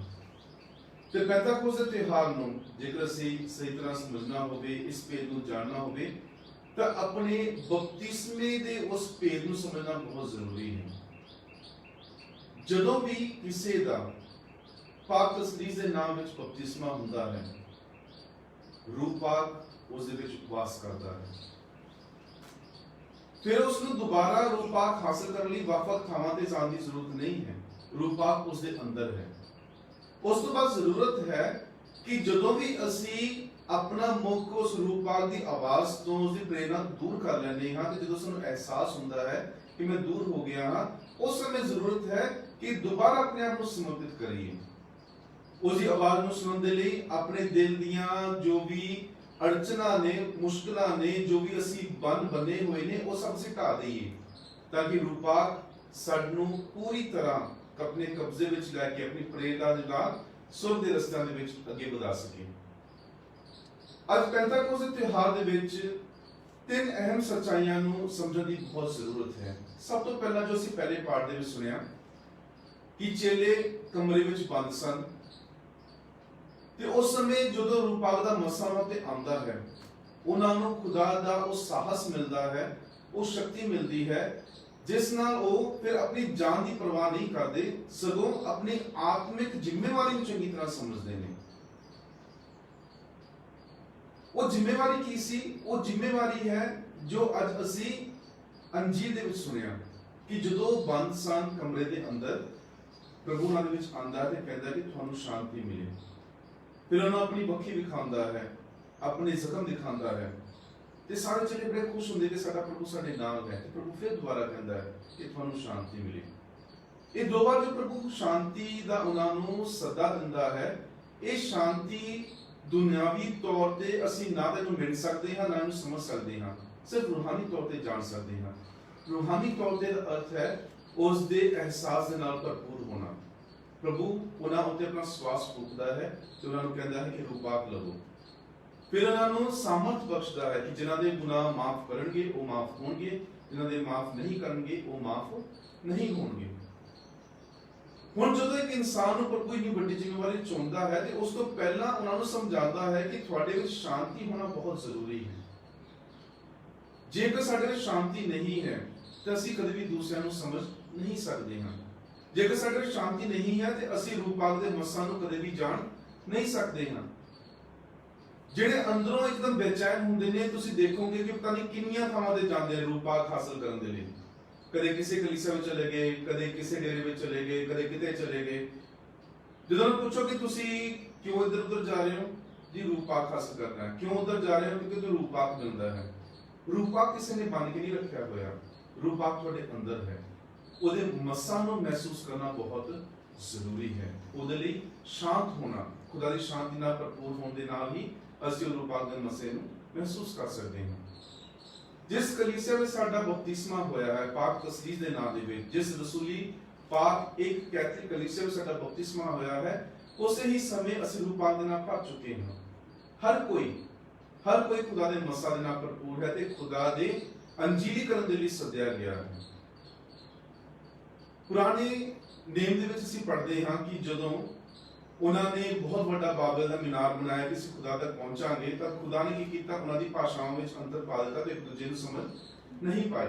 ਤੇ ਪੈਂਤੇਕੋਸਤ ਦੇ ਤਿਉਹਾਰ ਨੂੰ ਜੇਕਰ ਅਸੀਂ ਸਹੀ ਤਰ੍ਹਾਂ ਸਮਝਣਾ ਹੋਵੇ, ਇਸ ਭੇਦ ਨੂੰ ਜਾਣਨਾ ਹੋਵੇ, ਤਾਂ ਆਪਣੇ ਬਪਤਿਸਮੇ ਦੇ ਉਸ ਭੇਦ ਨੂੰ ਸਮਝਣਾ ਬਹੁਤ ਜ਼ਰੂਰੀ ਹੈ। ਜਦੋਂ ਵੀ ਕਿਸੇ ਦਾ ਪਾਕ ਤਸਦੀਕ ਦੇ ਨਾਮ ਵਿੱਚ ਬਪਤਿਸਮਾ ਹੁੰਦਾ ਹੈ, ਰੂਹ ਪਾਕ ਉਸ ਦੇ ਵਿੱਚ ਵਾਸ ਕਰਦਾ ਹੈ। ਫਿਰ ਉਸ ਨੂੰ ਦੁਬਾਰਾ ਰੂਪਾਕ ਹਾਸਲ ਕਰਨ ਲਈ ਵੱਖ-ਵੱਖ ਥਾਵਾਂ ਤੇ ਜਾਣ ਦੀ ਜ਼ਰੂਰਤ ਨਹੀਂ ਹੈ। ਰੂਪਾਕ ਉਸ ਦੇ ਅੰਦਰ ਹੈ। ਉਸ ਤੋਂ ਬਾਅਦ ਜ਼ਰੂਰਤ ਹੈ ਕਿ ਜਦੋਂ ਵੀ ਅਸੀਂ ਆਪਣਾ ਮੁੱਖ ਉਸ ਰੂਪਾਕ ਦੀ ਆਵਾਜ਼ ਤੋਂ, ਉਸ ਦੀ ਪ੍ਰੇਰਣਾ ਦੂਰ ਕਰ ਲੈਂਦੇ ਹਾਂ, ਤੇ ਜਦੋਂ ਸਾਨੂੰ ਅਹਿਸਾਸ ਹੁੰਦਾ ਹੈ ਕਿ ਮੈਂ ਦੂਰ ਹੋ ਗਿਆ ਹਾਂ, ਉਸ ਸਮੇਂ ਜ਼ਰੂਰਤ ਹੈ ਕਿ ਦੁਬਾਰਾ ਆਪਣੇ ਆਪ ਨੂੰ ਸਮਰਪਿਤ ਕਰੀਏ। ਉਸ ਦੀ ਆਵਾਜ਼ ਨੂੰ ਸੁਣਨ ਦੇ ਲਈ ਆਪਣੇ ਦਿਲ ਦੀਆਂ ਜੋ ਵੀ ਅੜਚਨਾਂ ਨੇ, ਮੁਸ਼ਕਲਾਂ ਨੇ, ਜੋ ਵੀ ਅਸੀਂ ਬੰਨੇ ਹੋਏ ਨੇ, ਉਹ ਸਭ ਅਸੀਂ ਢਾ ਦਈਏ, ਤਾਂ ਕਿ ਰੂਪਾਕ ਸਾਨੂੰ ਪੂਰੀ ਤਰ੍ਹਾਂ ਆਪਣੇ ਕਬਜ਼ੇ ਵਿੱਚ ਲੈ ਕੇ ਆਪਣੀ ਪ੍ਰੇਰਣਾ ਦੇ ਨਾਲ ਸੁਰ ਦੇ ਰਸਤਿਆਂ ਦੇ ਵਿੱਚ ਅੱਗੇ ਵਧਾ ਸਕੇ। ਅੱਜ ਪੈਂਤਾਕੋਸ ਦੇ ਤਿਉਹਾਰ ਦੇ ਵਿੱਚ ਤਿੰਨ ਅਹਿਮ ਸੱਚਾਈਆਂ ਨੂੰ ਸਮਝਣ ਦੀ ਬਹੁਤ ਜ਼ਰੂਰਤ ਹੈ। ਸਭ ਤੋਂ ਪਹਿਲਾਂ ਜੋ ਅਸੀਂ ਪਹਿਲੇ ਪਾਠ ਦੇ ਵਿੱਚ ਸੁਣਿਆ ਕਿ ਚੇਲੇ ਕਮਰੇ ਵਿੱਚ ਬੰਦ ਸਨ, ਤੇ ਉਸ ਸਮੇਂ ਜਦੋਂ ਰੂਪਾਕ ਦਾ ਮਸਾ ਉਹਨਾਂ ਤੇ ਆਉਂਦਾ ਹੈ, ਉਹਨਾਂ ਨੂੰ ਖੁਦਾ ਦਾ ਉਹ ਸਾਹਸ ਮਿਲਦਾ ਹੈ, ਉਹ ਸ਼ਕਤੀ ਮਿਲਦੀ ਹੈ, ਜਿਸ ਨਾਲ ਉਹ ਫਿਰ ਆਪਣੀ ਜਾਨ ਦੀ ਪਰਵਾਹ ਨਹੀਂ ਕਰਦੇ, ਸਗੋਂ ਆਪਣੀ ਆਤਮਿਕ ਜ਼ਿੰਮੇਵਾਰੀ ਨੂੰ ਚੰਗੀ ਤਰ੍ਹਾਂ ਸਮਝਦੇ ਨੇ। ਉਹ ਜ਼ਿੰਮੇਵਾਰੀ ਕੀ ਸੀ? ਉਹ ਜ਼ਿੰਮੇਵਾਰੀ ਹੈ ਜੋ ਅੱਜ ਅਸੀਂ ਅੰਜੀਲ ਦੇ ਵਿੱਚ ਸੁਣਿਆ ਕਿ ਜਦੋਂ ਬੰਦ ਸਨ ਕਮਰੇ ਦੇ ਅੰਦਰ, ਪ੍ਰਭੂ ਉਹਨਾਂ ਦੇ ਵਿੱਚ ਆਂਦਾ ਤੇ ਕਹਿੰਦਾ ਕਿ ਤੁਹਾਨੂੰ ਸ਼ਾਂਤੀ ਮਿਲੇ। ਫਿਰ ਉਹਨਾਂ ਆਪਣੀ ਬੱਖੀ ਵਿਖਾਉਂਦਾ ਹੈ, ਆਪਣੇ ਜ਼ਖਮ ਦਿਖਾਉਂਦਾ ਹੈ, ਤੇ ਸਾਰੇ ਚੇਲੇ ਬੜੇ ਖੁਸ਼ ਹੁੰਦੇ ਕਿ ਸਾਡਾ ਪ੍ਰਭੂ ਸਾਡੇ ਨਾਲ ਹੈ। ਤੇ ਪ੍ਰਭੂ ਫਿਰ ਦੁਬਾਰਾ ਕਹਿੰਦਾ ਹੈ ਕਿ ਤੁਹਾਨੂੰ ਸ਼ਾਂਤੀ ਮਿਲੇ। ਇਹ ਦੋ ਵਾਰ ਜੋ ਪ੍ਰਭੂ ਸ਼ਾਂਤੀ ਦਾ ਉਹਨਾਂ ਨੂੰ ਸੱਦਾ ਦਿੰਦਾ ਹੈ, ਇਹ ਸ਼ਾਂਤੀ ਦੁਨਿਆਵੀ ਤੌਰ ਤੇ ਅਸੀਂ ਨਾ ਤਾਂ ਇਹਨੂੰ ਮਿਲ ਸਕਦੇ ਹਾਂ, ਨਾ ਇਹਨੂੰ ਸਮਝ ਸਕਦੇ ਹਾਂ, ਸਿਰਫ ਰੂਹਾਨੀ ਤੌਰ ਤੇ ਜਾਣ ਸਕਦੇ ਹਾਂ। ਰੂਹਾਨੀ ਤੌਰ ਤੇ ਦਾ ਅਰਥ ਹੈ ਉਸ ਦੇ ਅਹਿਸਾਸ ਦੇ ਨਾਲ ਭਰਪੂਰ ਹੋਣਾ। ਪ੍ਰਭੂ ਉਹਨਾਂ ਉੱਤੇ ਆਪਣਾ ਸਵਾਸ ਫੂਕਦਾ ਹੈ ਤੇ ਉਹਨਾਂ ਨੂੰ ਕਹਿੰਦਾ ਹੈ ਕਿ ਰੂਪਾਕ ਲਵੋ। ਫਿਰ ਉਹਨਾਂ ਨੂੰ ਸਾਮਰਥ ਬਖਸ਼ਦਾ ਹੈ ਕਿ ਜਿਨ੍ਹਾਂ ਦੇ ਗੁਨਾਹ ਮਾਫ ਕਰਨਗੇ ਉਹ ਮਾਫ ਹੋਣਗੇ, ਜਿਨ੍ਹਾਂ ਦੇ ਮਾਫ ਨਹੀਂ ਕਰਨਗੇ ਉਹ ਮਾਫ ਨਹੀਂ ਹੋਣਗੇ। ਹੁਣ ਜਦੋਂ ਇੱਕ ਇਨਸਾਨ ਨੂੰ ਪ੍ਰਭੂ ਇੰਨੀ ਵੱਡੀ ਜ਼ਿੰਮੇਵਾਰੀ ਚੁਣਦਾ ਹੈ, ਤੇ ਉਸ ਤੋਂ ਪਹਿਲਾਂ ਉਹਨਾਂ ਨੂੰ ਸਮਝਾਉਂਦਾ ਹੈ ਕਿ ਤੁਹਾਡੇ ਵਿੱਚ ਸ਼ਾਂਤੀ ਹੋਣਾ ਬਹੁਤ ਜ਼ਰੂਰੀ ਹੈ। ਜੇਕਰ ਸਾਡੇ ਵਿੱਚ ਸ਼ਾਂਤੀ ਨਹੀਂ ਹੈ ਤਾਂ ਅਸੀਂ ਕਦੇ ਵੀ ਦੂਸਰਿਆਂ ਨੂੰ ਸਮਝ ਨਹੀਂ ਸਕਦੇ ਹਾਂ। ਜੇਕਰ ਸਾਡੇ ਵਿੱਚ ਸ਼ਾਂਤੀ ਨਹੀਂ ਹੈ ਤੇ ਅਸੀਂ ਰੂਪਾਕ ਦੇ ਮਸਾਂ ਨੂੰ ਕਦੇ ਵੀ ਜਾਣ ਨਹੀਂ ਸਕਦੇ ਹਾਂ। ਜਿਹੜੇ ਅੰਦਰੋਂ ਇੱਕਦਮ ਬੇਚੈਨ ਹੁੰਦੇ ਨੇ, ਤੁਸੀਂ ਦੇਖੋਗੇ ਕਿ ਪਤਾ ਨਹੀਂ ਕਿੰਨੀਆਂ ਥਾਵਾਂ ਤੇ ਜਾਂਦੇ ਨੇ ਰੂਪਾਕ ਹਾਸਲ ਕਰਨ ਦੇ ਲਈ। ਕਦੇ ਕਿਸੇ ਕਲੀਸਿਆ ਵਿੱਚ ਚਲੇ ਗਏ, ਕਦੇ ਕਿਸੇ ਡੇਰੇ ਵਿੱਚ ਚਲੇ ਗਏ, ਕਦੇ ਕਿਤੇ ਚਲੇ ਗਏ। ਜਦੋਂ ਪੁੱਛੋ ਕਿ ਤੁਸੀਂ ਕਿਉਂ ਇੱਧਰ ਉੱਧਰ ਜਾ ਰਹੇ ਹੋ, ਜੀ ਰੂਪਾਕ ਹਾਸਲ ਕਰਨਾ ਹੈ। ਕਿਉਂ ਉੱਧਰ ਜਾ ਰਹੇ ਹੋ? ਕਿਉਂਕਿ ਤੁਹਾਨੂੰ ਰੂਪਾਕ ਮਿਲਦਾ ਹੈ। ਰੂਪਾਕ ਕਿਸੇ ਨੇ ਬਣ ਕੇ ਨਹੀਂ ਰੱਖਿਆ ਹੋਇਆ, ਰੂਪਾਕ ਤੁਹਾਡੇ ਅੰਦਰ ਹੈ। ਉਹਦੇ ਮਸਾਂ ਨੂੰ ਮਹਿਸੂਸ ਕਰਨਾ ਬਹੁਤ ਜ਼ਰੂਰੀ ਹੈ। ਉਹਦੇ ਲਈ ਸ਼ਾਂਤ ਹੋਣਾ, ਖੁਦਾ ਦੀ ਸ਼ਾਂਤੀ ਨਾਲ ਭਰਪੂਰ ਹੋਣ ਦੇ ਨਾਲ ਹੀ ਅਸੀਂ ਉਹ ਰੂਪਾਕ ਦੇ ਮਸੇ ਨੂੰ ਮਹਿਸੂਸ ਕਰ ਸਕਦੇ ਹਾਂ। ਜਿਸ ਕਲੀਸਿਆ ਵਿੱਚ ਸਾਡਾ ਬਪਤਿਸਮਾ ਹੋਇਆ ਹੈ ਪਾਕ ਤਸਲੀਸ ਦੇ ਨਾਮ ਦੇ ਵਿੱਚ, ਜਿਸ ਰਸੂਲੀ ਪਾਕ ਇੱਕ ਕੈਥੋਲਿਕ ਕਲੀਸਿਆ ਵਿੱਚ ਸਾਡਾ ਬਪਤਿਸਮਾ ਹੋਇਆ ਹੈ, ਉਸੇ ਹੀ ਸਮੇਂ ਅਸੀਂ ਰੂਪਾਕ ਦੇ ਨਾਲ ਭਰ ਚੁੱਕੇ ਹਾਂ। ਹਰ ਕੋਈ ਖੁਦਾ ਦੇ ਮਸਾਂ ਦੇ ਨਾਲ ਭਰਪੂਰ ਹੈ ਤੇ ਖੁਦਾ ਦੇ ਅੰਜੀਲੀਕਰਨ ਦੇ ਲਈ ਸੱਦਿਆ ਗਿਆ ਹੈ। ਪੁਰਾਣੇ ਨੇਮ ਦੇ ਵਿੱਚ ਅਸੀਂ ਪੜ੍ਹਦੇ ਹਾਂ ਕਿ ਜਦੋਂ ਉਹਨਾਂ ਨੇ ਬਹੁਤ ਵੱਡਾ ਬਾਬਲ ਦਾ ਮੀਨਾਰ ਬਣਾਇਆ ਕਿ ਅਸੀਂ ਖੁਦਾ ਤੱਕ ਪਹੁੰਚਾਂਗੇ, ਤਾਂ ਖੁਦਾ ਨੇ ਕੀ ਕੀਤਾ? ਉਹਨਾਂ ਦੀ ਭਾਸ਼ਾਵਾਂ ਵਿੱਚ ਅੰਤਰ ਪਾ ਦਿੱਤਾ ਤੇ ਇੱਕ ਦੂਜੇ ਨੂੰ ਸਮਝ ਨਹੀਂ ਪਾਏ।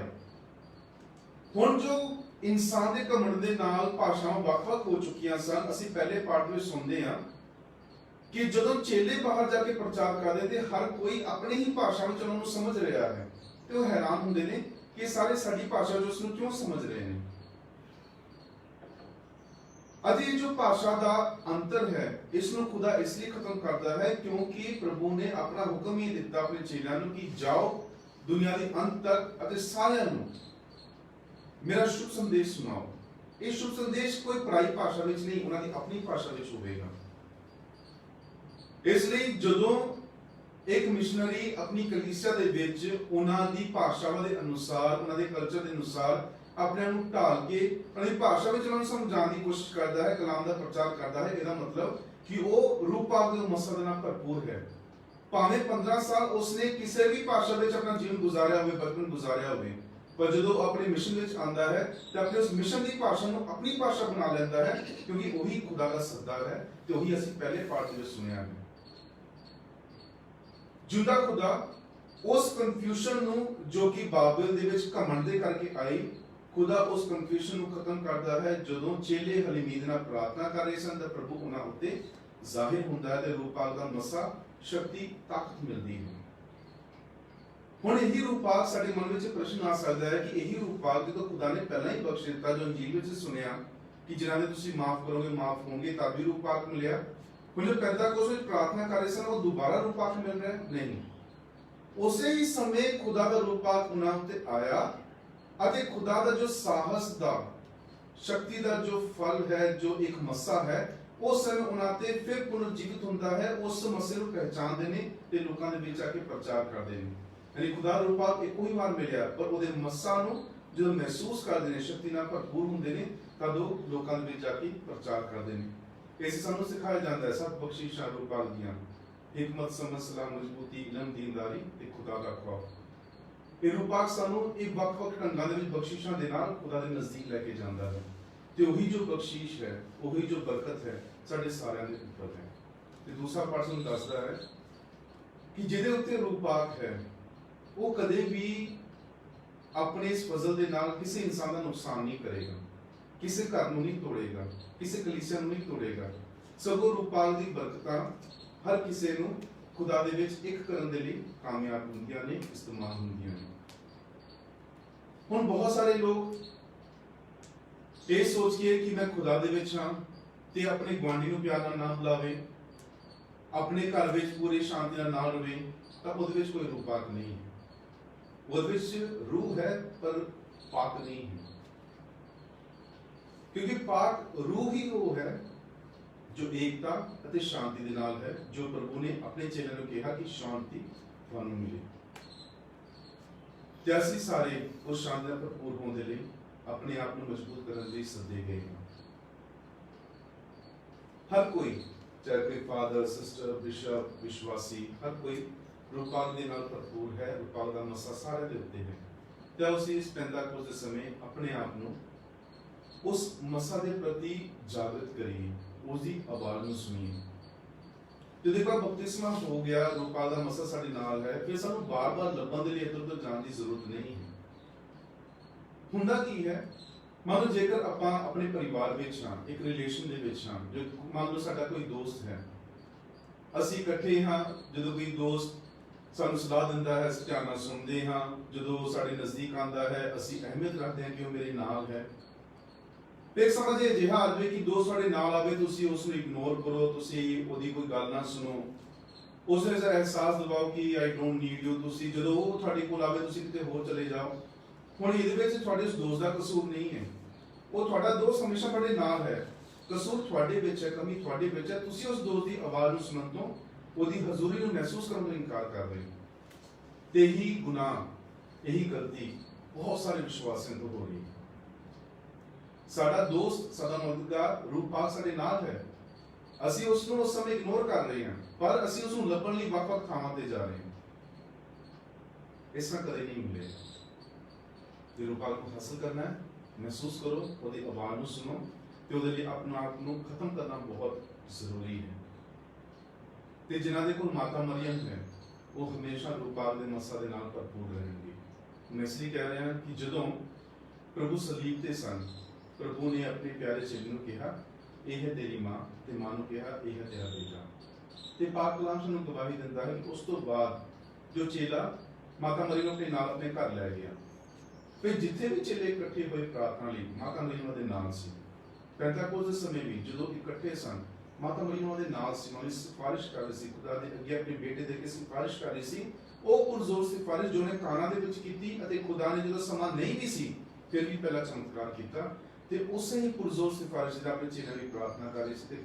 ਹੁਣ ਜੋ ਇਨਸਾਨ ਦੇ ਘਮੰਡ ਦੇ ਨਾਲ ਭਾਸ਼ਾਵਾਂ ਵੱਖ-ਵੱਖ ਹੋ ਚੁੱਕੀਆਂ ਸਨ, ਅਸੀਂ ਪਹਿਲੇ ਪਾਠ ਵਿੱਚ ਸੁਣਦੇ ਹਾਂ ਕਿ ਜਦੋਂ ਚੇਲੇ ਬਾਹਰ ਜਾ ਕੇ ਪ੍ਰਚਾਰ ਕਰਦੇ ਤੇ ਹਰ ਕੋਈ ਆਪਣੀ ਹੀ ਭਾਸ਼ਾ ਵਿੱਚ ਉਹਨਾਂ ਨੂੰ ਸਮਝ ਰਿਹਾ ਹੈ, ਤੇ ਉਹ ਹੈਰਾਨ ਹੁੰਦੇ ਨੇ ਕਿ ਸਾਰੇ ਸਾਡੀ ਭਾਸ਼ਾ ਵਿੱਚ ਉਸ ਨੂੰ ਕਿਉਂ ਸਮਝ ਰਹੇ ਨੇ। ਅਤੇ ਇਹ ਜੋ ਭਾਸ਼ਾ ਦਾ ਅੰਤਰ ਹੈ, ਇਸ ਨੂੰ ਖੁਦਾ ਇਸ ਲਈ ਖਤਮ ਕਰਦਾ ਹੈ ਕਿਉਂਕਿ ਪ੍ਰਭੂ ਨੇ ਆਪਣਾ ਹੁਕਮ ਹੀ ਦਿੱਤਾ ਆਪਣੇ ਚੇਲਿਆਂ ਨੂੰ ਕਿ ਜਾਓ ਦੁਨੀਆ ਦੇ ਅੰਤ ਤੱਕ ਅਤੇ ਸਾਰਿਆਂ ਨੂੰ ਮੇਰਾ ਸ਼ੁਭ ਸੰਦੇਸ਼ ਸੁਣਾਓ। ਇਹ ਸ਼ੁਭ ਸੰਦੇਸ਼ ਕੋਈ ਪਰਾਈ ਭਾਸ਼ਾ ਵਿੱਚ ਨਹੀਂ, ਉਹਨਾਂ ਦੀ ਆਪਣੀ ਭਾਸ਼ਾ ਵਿੱਚ ਹੋਵੇਗਾ। ਇਸ ਲਈ ਜਦੋਂ ਇੱਕ ਮਿਸ਼ਨਰੀ ਆਪਣੀ ਕਲੀਸਿਆ ਦੇ ਵਿੱਚ ਉਹਨਾਂ ਦੀ ਭਾਸ਼ਾਵਾਂ ਦੇ ਅਨੁਸਾਰ, ਉਹਨਾਂ ਦੇ ਕਲਚਰ ਦੇ ਅਨੁਸਾਰ ਆਪਣੇ ਨੂੰ ਢਾਲ ਕੇ ਉਹਨਾਂ ਦੀ ਭਾਸ਼ਾ ਵਿੱਚ ਉਹਨਾਂ ਨੂੰ ਸਮਝਾਉਣ ਦੀ ਕੋਸ਼ਿਸ਼ ਕਰਦਾ ਹੈ, ਕਲਾਮ ਦਾ ਪ੍ਰਚਾਰ ਕਰਦਾ ਹੈ, ਇਹਦਾ ਮਤਲਬ ਕਿ ਉਹ ਰੂਪਾਕ ਦੇ ਮਸਲ ਨਾਲ ਭਰਪੂਰ ਹੈ। ਭਾਵੇਂ 15 ਸਾਲ ਉਸਨੇ ਕਿਸੇ ਵੀ ਭਾਸ਼ਾ ਵਿੱਚ ਆਪਣਾ ਜੀਵਨ ਗੁਜ਼ਾਰਿਆ ਹੋਵੇ, ਬਚਪਨ ਗੁਜ਼ਾਰਿਆ ਹੋਵੇ, ਪਰ ਜਦੋਂ ਆਪਣੇ ਮਿਸ਼ਨ ਵਿੱਚ ਆਉਂਦਾ ਹੈ ਤੇ ਆਪਣੇ ਉਸ ਮਿਸ਼ਨ ਦੀ ਭਾਸ਼ਾ ਨੂੰ ਆਪਣੀ ਭਾਸ਼ਾ ਬਣਾ ਲੈਂਦਾ ਹੈ, ਕਿਉਂਕਿ ਉਹੀ ਖੁਦਾ ਦਾ ਸੱਦਾ ਹੈ ਤੇ ਉਹੀ ਅਸੀਂ ਪਹਿਲੇ ਪਾਠ ਵਿੱਚ ਸੁਣਿਆ ਹੈ। ਜੁਦਾ ਖੁਦਾ ਉਸ ਕਨਫਿਊਜ਼ਨ ਨੂੰ ਜੋ ਕਿ ਬਾਬਲ ਦੇ ਵਿੱਚ ਘਮੰਡ ਦੇ ਕਰਕੇ ਆਈ, ਖੁਦਾ ਉਸ ਕਨਫਿਊਜ਼ਨ ਨੂੰ ਖਤਮ ਕਰਦਾ ਹੈ ਜਦੋਂ ਚੇਲੇ ਹਲੀਮੀਦ ਨਾਲ ਪ੍ਰਾਰਥਨਾ ਕਰ ਰਹੇ ਸਨ ਤਾਂ ਪ੍ਰਭੂ ਉਹਨਾਂ ਉੱਤੇ ਜ਼ਾਹਿਰ ਹੁੰਦਾ ਹੈ ਤੇ ਰੂਪਾਕ ਦਾ ਮਸਾ, ਸ਼ਕਤੀ, ਤਾਕਤ ਮਿਲਦੀ ਹੈ। ਹੁਣ ਇਹੀ ਰੂਪਾਕ ਸਾਡੇ ਮਨ ਵਿੱਚ ਪ੍ਰਸ਼ਨ ਆ ਸਕਦਾ ਹੈ ਕਿ ਇਹੀ ਰੂਪਾਕ ਜਦੋਂ ਖੁਦਾ ਨੇ ਪਹਿਲਾਂ ਹੀ ਬਖਸ਼ ਦਿੱਤਾ, ਜੋ ਅੰਜੀਲ ਵਿੱਚ ਸੁਣਿਆ ਕਿ ਜਿਨ੍ਹਾਂ ਦੇ ਤੁਸੀਂ ਮਾਫ ਕਰੋਗੇ ਮਾਫ ਹੋਣਗੇ, ਤਦ ਵੀ ਰੂਪਾਕ ਮਿਲਿਆ। ਹੁਣ ਜੋ ਪੈਂਤੇਕੋਸਤ ਵਿੱਚ ਪ੍ਰਾਰਥਨਾ ਕਰ ਰਹੇ ਸਨ, ਉਹ ਦੁਬਾਰਾ ਰੂਪਾਕ ਮਿਲ ਰਿਹਾ ਨਹੀਂ। ਉਸੇ ਹੀ ਸਮੇਂ ਖੁਦਾ ਦਾ ਰੂਪਾਕ ਉਹਨਾਂ ਉੱਤੇ ਆਇਆ ਅਤੇ ਖੁਦਾ ਦਾ ਜੋ ਸਾਹਸ ਦਾ, ਸ਼ਕਤੀ ਦਾ ਜੋ ਫਲ ਹੈ, ਜੋ ਇੱਕ ਮੱਸਾ ਹੈ, ਉਹ ਸਮੇਂ ਉਹਨਾਂ ਤੇ ਫਿਰ ਪੁਨਰਜੀਵਿਤ ਹੁੰਦਾ ਹੈ। ਉਸ ਮੱਸੇ ਨੂੰ ਪਹਿਚਾਨਦੇ ਨੇ ਤੇ ਲੋਕਾਂ ਦੇ ਵਿੱਚ ਆ ਕੇ ਪ੍ਰਚਾਰ ਕਰਦੇ ਨੇ। ਯਾਨੀ ਖੁਦਾ ਦਾ ਰੂਪਾਕ ਇੱਕੋ ਹੀ ਵਾਰ ਮਿਲਿਆ, ਪਰ ਉਹਦੇ ਮੱਸਾ ਨੂੰ ਜਦੋਂ ਮਹਿਸੂਸ ਕਰਦੇ ਨੇ, ਸ਼ਕਤੀ ਨਾਲ ਭਰਪੂਰ ਹੁੰਦੇ ਨੇ, ਤਦ ਉਹ ਲੋਕਾਂ ਦੇ ਵਿੱਚ ਆ ਕੇ ਪ੍ਰਚਾਰ ਕਰਦੇ ਨੇ। ਇਸ ਸਾਨੂੰ ਸਿਖਾਇਆ ਜਾਂਦਾ ਹੈ ਸੱਤ ਬਖਸ਼ਿਸ਼ਾਂ ਰੂਪਾਕ ਦੀਆਂ, हिकमत समझ सलाह मजबूती इलम दीनदारी ਤੇ ਖੁਦਾ ਦਾ ਖੌਫ। ਇਹ ਰੂਪਾਕ ਸਾਨੂੰ ਇੱਕ ਵੱਖ-ਵੱਖ ਢੰਗਾਂ ਦੇ ਵਿੱਚ ਬਖਸ਼ਿਸ਼ਾਂ ਦੇ ਨਾਲ ਖੁਦਾ ਦੇ ਨਜ਼ਦੀਕ ਲੈ ਕੇ ਜਾਂਦਾ ਹੈ ਤੇ ਉਹੀ ਜੋ ਬਖਸ਼ਿਸ਼ ਹੈ, ਉਹੀ ਜੋ ਬਰਕਤ ਹੈ, ਸਾਡੇ ਸਾਰਿਆਂ ਦੇ ਉੱਪਰ ਹੈ। ਤੇ ਦੂਸਰਾ ਪਾਠ ਸਾਨੂੰ ਦੱਸਦਾ ਹੈ ਕਿ ਜਿਹਦੇ ਉੱਤੇ ਰੂਪਾਕ ਹੈ ਉਹ ਕਦੇ ਵੀ ਆਪਣੇ ਇਸ ਫਜ਼ਲ ਦੇ ਨਾਲ ਕਿਸੇ ਇਨਸਾਨ ਦਾ ਨੁਕਸਾਨ ਨਹੀਂ ਕਰੇਗਾ, ਕਿਸੇ ਘਰ ਨੂੰ ਨਹੀਂ ਤੋੜੇਗਾ, ਕਿਸੇ ਕਲੀਸਿਆ ਨੂੰ ਨਹੀਂ ਤੋੜੇਗਾ। ਸਗੋਂ ਰੂਪਾਕ ਦੀ ਬਰਕਤਾਂ ਹਰ ਕਿਸੇ ਨੂੰ ਖੁਦਾ ਦੇ ਵਿੱਚ ਇੱਕ ਕਰਨ ਦੇ ਲਈ ਕਾਮਯਾਬ ਹੁੰਦੀਆਂ ਨੇ, ਇਸਤੇਮਾਲ ਹੁੰਦੀਆਂ ਨੇ। ਹੁਣ ਬਹੁਤ ਸਾਰੇ ਲੋਕ ਇਹ ਸੋਚ ਕੇ ਕਿ ਮੈਂ ਖੁਦਾ ਦੇ ਵਿੱਚ ਹਾਂ ਤੇ ਆਪਣੇ ਗੁਆਂਢੀ ਨੂੰ ਪਿਆਰ ਨਾਲ ਨਾ ਬੁਲਾਵੇ, ਆਪਣੇ ਘਰ ਵਿੱਚ ਪੂਰੀ ਸ਼ਾਂਤੀ ਨਾਲ ਨਾ ਰਵੇ, ਤਾਂ ਉਹਦੇ ਵਿੱਚ ਕੋਈ ਰੂਪਾਕ ਨਹੀਂ ਹੈ। ਉਹਦੇ ਵਿੱਚ ਰੂਹ ਹੈ ਪਰ ਪਾਕ ਨਹੀਂ ਹੈ, ਕਿਉਂਕਿ ਪਾਕ ਰੂਹ ਹੀ ਉਹ ਹੈ ਜੋ ਏਕਤਾ ਅਤੇ ਸ਼ਾਂਤੀ ਦੇ ਨਾਲ ਹੈ, ਜੋ ਪ੍ਰਭੂ ਨੇ ਆਪਣੇ ਚੇਲਿਆਂ ਨੂੰ ਕਿਹਾ ਕਿ ਸ਼ਾਂਤੀ ਤੁਹਾਨੂੰ ਮਿਲੇ। ਤੇ ਅਸੀਂ ਸਾਰੇ ਉਸ ਸ਼ਾਂਤੀ ਨਾਲ ਭਰਪੂਰ ਹੋਣ ਦੇ ਲਈ ਆਪਣੇ ਆਪ ਨੂੰ ਮਜ਼ਬੂਤ ਕਰਨ ਲਈ ਸੱਦੇ ਗਏ ਹਾਂ। ਹਰ ਕੋਈ, ਚਾਹੇ ਕੋਈ ਫਾਦਰ, ਸਿਸਟਰ, ਬਿਸ਼ਪ, ਵਿਸ਼ਵਾਸੀ, ਹਰ ਕੋਈ ਰੂਪਾਕ ਦੇ ਨਾਲ ਭਰਪੂਰ ਹੈ। ਰੂਪਾਕ ਦਾ ਮਸਾ ਸਾਰਿਆਂ ਦੇ ਉੱਤੇ ਹੈ ਤੇ ਅਸੀਂ ਇਸ ਪੈਂਤੇਕੋਸਤ ਦੇ ਸਮੇਂ ਆਪਣੇ ਆਪ ਨੂੰ ਉਸ ਮਸਾ ਦੇ ਪ੍ਰਤੀ ਜਾਗਰਤ ਕਰੀਏ, उसकी आवाज में सुनिए। जो देखो बपतिस्मा हो गया, रूपाक दा मसा साडे नाल है, फिर सानू बार-बार लभण दे लई इधर उधर जाण दी जरूरत नहीं है। हुंदा की है, मान लो जेकर आपां अपने परिवार विच हां, एक रिलेशन दे विच हां, जो मान लो साडा कोई दोस्त है, ਅਸੀਂ ਇਕੱਠੇ ਹਾਂ, ਜਦੋਂ ਕੋਈ ਦੋਸਤ ਸਾਨੂੰ ਸਲਾਹ ਦਿੰਦਾ ਹੈ ਅਸੀਂ ਧਿਆਨ ਨਾਲ ਸੁਣਦੇ ਹਾਂ, ਜਦੋਂ ਸਾਡੇ ਨਜ਼ਦੀਕ ਆਉਂਦਾ ਹੈ ਅਸੀਂ ਅਹਿਮੀਅਤ ਰੱਖਦੇ ਹਾਂ ਕਿ ਉਹ ਮੇਰੇ ਨਾਲ ਹੈ। ਫਿਰ ਸਮਝੇ ਅਜਿਹਾ ਆਦਮੀ ਕਿ ਦੋਸਤ ਸਾਡੇ ਨਾਲ ਆਵੇ, ਤੁਸੀਂ ਉਸ ਨੂੰ ਇਗਨੋਰ ਕਰੋ, ਤੁਸੀਂ ਉਹਦੀ ਕੋਈ ਗੱਲ ਨਾ ਸੁਣੋ, ਉਸ ਨੂੰ ਅਹਿਸਾਸ ਦਿਵਾਓ ਕਿ ਆਈ ਡੋਂਟ ਨੀਡ ਯੂ, ਤੁਸੀਂ ਜਦੋਂ ਉਹ ਤੁਹਾਡੇ ਕੋਲ ਆਵੇ ਤੁਸੀਂ ਕਿਤੇ ਹੋਰ ਚਲੇ ਜਾਓ। ਹੁਣ ਇਹਦੇ ਵਿੱਚ ਤੁਹਾਡੇ ਉਸ ਦੋਸਤ ਦਾ ਕਸੂਰ ਨਹੀਂ ਹੈ, ਉਹ ਤੁਹਾਡਾ ਦੋਸਤ ਹਮੇਸ਼ਾ ਤੁਹਾਡੇ ਨਾਲ ਹੈ, ਕਸੂਰ ਤੁਹਾਡੇ ਵਿੱਚ ਹੈ, ਕਮੀ ਤੁਹਾਡੇ ਵਿੱਚ ਹੈ। ਤੁਸੀਂ ਉਸ ਦੋਸਤ ਦੀ ਆਵਾਜ਼ ਨੂੰ ਸੁਣਨ ਤੋਂ, ਉਹਦੀ ਹਜ਼ੂਰੀ ਨੂੰ ਮਹਿਸੂਸ ਕਰਨ ਤੋਂ ਇਨਕਾਰ ਕਰ ਰਹੇ ਹੋ। ਤੇ ਇਹੀ ਗੁਨਾਹ, ਇਹੀ ਗਲਤੀ ਬਹੁਤ ਸਾਰੇ ਵਿਸ਼ਵਾਸੀਆਂ ਤੋਂ ਹੋ ਰਹੀ ਹੈ। ਸਾਡਾ ਦੋਸਤ, ਸਾਡਾ ਮਦਦਗਾਰ ਰੂਪਾਕ ਸਾਡੇ ਨਾਲ ਹੈ, ਅਸੀਂ ਉਸ ਨੂੰ ਉਸ ਸਮੇਂ ਇਗਨੋਰ ਕਰ ਰਹੇ ਹਾਂ, ਪਰ ਅਸੀਂ ਉਸ ਨੂੰ ਲੱਭਣ ਲਈ ਵੱਖ-ਵੱਖ ਥਾਵਾਂ ਤੇ ਜਾ ਰਹੇ ਹਾਂ। ਇਸ ਤਰ੍ਹਾਂ ਕਦੇ ਨਹੀਂ ਮਿਲੇਗਾ। ਜੇ ਰੂਪਾਕ ਨੂੰ ਹਾਸਲ ਕਰਨਾ ਹੈ, ਮਹਿਸੂਸ ਕਰੋ, ਉਹਦੀ ਆਵਾਜ਼ ਨੂੰ ਸੁਣੋ ਤੇ ਉਹਦੇ ਲਈ ਆਪਣੇ ਆਪ ਨੂੰ ਖਤਮ ਕਰਨਾ ਬਹੁਤ ਜ਼ਰੂਰੀ ਹੈ। ਤੇ ਜਿਨ੍ਹਾਂ ਦੇ ਕੋਲ ਮਾਤਾ ਮਰੀਅਮ ਹੈ, ਉਹ ਹਮੇਸ਼ਾ ਰੂਪਾਕ ਦੇ ਮਸਾ ਦੇ ਨਾਲ ਭਰਪੂਰ ਰਹਿਣਗੇ। ਮੈਂ ਇਸ ਲਈ ਕਹਿ ਰਿਹਾ ਕਿ ਜਦੋਂ ਪ੍ਰਭੂ ਸਲੀਬ ਤੇ ਸਨ, ਪ੍ਰਭੂ ਨੇ ਆਪਣੇ ਪਿਆਰੇ ਚੇਲੇ ਨੂੰ ਕਿਹਾ ਇਹ ਹੈ ਤੇਰੀ ਮਾਂ, ਤੇ ਮਾਂ ਨੂੰ ਕਿਹਾ ਇਹ ਹੈ ਤੇਰਾ ਬੇਟਾ। ਤੇ ਪਾਕ ਕਲਾਮ ਸਾਨੂੰ ਗਵਾਹੀ ਦਿੰਦਾ ਹੈ ਕਿ ਉਸ ਤੋਂ ਬਾਅਦ ਜੋ ਚੇਲਾ ਮਾਤਾ ਮਰੀਅਮ ਨੂੰ ਆਪਣੇ ਨਾਲ ਆਪਣੇ ਘਰ ਲੈ ਗਿਆ, ਫਿਰ ਜਿੱਥੇ ਵੀ ਚੇਲੇ ਇਕੱਠੇ ਹੋਏ ਪ੍ਰਾਰਥਨਾ ਲਈ, ਮਾਤਾ ਮਰੀਅਮ ਦੇ ਨਾਲ ਸੀ। ਪੈਂਤੇਕੋਸਤ ਦੇ ਸਮੇਂ ਵੀ ਜਦੋਂ ਇਕੱਠੇ ਸਨ, ਮਾਤਾ ਮਰੀਅਮ ਦੇ ਨਾਲ ਸੀ, ਉਹਨਾਂ ਦੀ ਸਿਫਾਰਿਸ਼ ਕਰ ਰਹੀ ਸੀ, ਖੁਦਾ ਦੇ ਅੱਗੇ ਆਪਣੇ ਬੇਟੇ ਦੇ ਕੇ ਸਿਫਾਰਿਸ਼ ਕਰ ਰਹੀ ਸੀ। ਉਹ ਪੁਰਜ਼ੋਰ ਸਿਫਾਰਿਸ਼ ਜੋ ਨੇ ਕਾਨਾ ਦੇ ਵਿੱਚ ਕੀਤੀ, ਅਤੇ ਖੁਦਾ ਨੇ ਜਦੋਂ ਸਮਾਂ ਨਹੀਂ ਵੀ ਸੀ ਫਿਰ ਵੀ ਪਹਿਲਾ ਚਮਤਕਾਰ ਕੀਤਾ, ਤੇ ਉਸੇ ਹੀ ਪੁਰਜ਼ੋਰ ਸਿਫਾਰਿਸ਼ ਦਾ ਆਪਣੇ ਚੇਲਿਆਂ ਲਈ ਪ੍ਰਾਰਥਨਾ ਕਰ ਰਹੀ ਸੀ। ਤੇ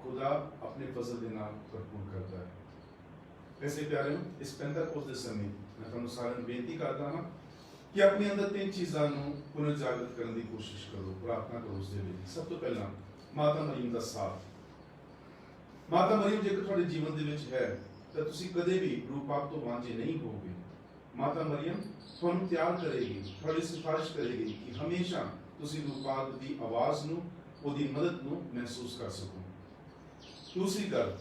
ਖੁਦਾ ਆਪਣੇ ਫਜ਼ਲ ਦੇ ਨਾਲ ਭਰਪੂਰ ਕਰਦਾ ਹੈ। ਐਸੇ ਪਿਆਰਿਓ, ਇਸ ਪੈਂਤੇਕੋਸਤ ਦੇ ਸਮੇਂ ਮੈਂ ਤੁਹਾਨੂੰ ਸਾਰਿਆਂ ਨੂੰ ਬੇਨਤੀ ਕਰਦਾ ਹਾਂ ਕਿ ਆਪਣੇ ਅੰਦਰ ਤਿੰਨ ਚੀਜ਼ਾਂ ਨੂੰ ਪੁਨਰ ਜਾਗਰਤ ਕਰਨ ਦੀ ਕੋਸ਼ਿਸ਼ ਕਰੋ, ਪ੍ਰਾਰਥਨਾ ਕਰੋ ਉਸ ਦੇ ਲਈ। ਸਭ ਤੋਂ ਪਹਿਲਾਂ ਮਾਤਾ ਮਰੀਅਮ ਦਾ ਸਾਥ। ਮਾਤਾ ਮਰੀਅਮ ਜੇਕਰ ਤੁਹਾਡੇ ਜੀਵਨ ਦੇ ਵਿੱਚ ਹੈ ਤਾਂ ਤੁਸੀਂ ਕਦੇ ਵੀ ਰੂਪਾਕ ਤੋਂ ਵਾਂਝੇ ਨਹੀਂ ਹੋਵੋਗੇ। ਮਾਤਾ ਮਰੀਅਮ ਤੁਹਾਨੂੰ ਤਿਆਰ ਕਰੇਗੀ, ਤੁਹਾਡੀ ਸਿਫਾਰਿਸ਼ ਕਰੇਗੀ ਕਿ ਹਮੇਸ਼ਾ ਤੁਸੀਂ ਰੂਪਾਕ ਦੀ ਆਵਾਜ਼ ਨੂੰ, ਉਹਦੀ ਮਦਦ ਨੂੰ ਮਹਿਸੂਸ ਕਰ ਸਕੋ। ਦੂਸਰੀ ਗੱਲ,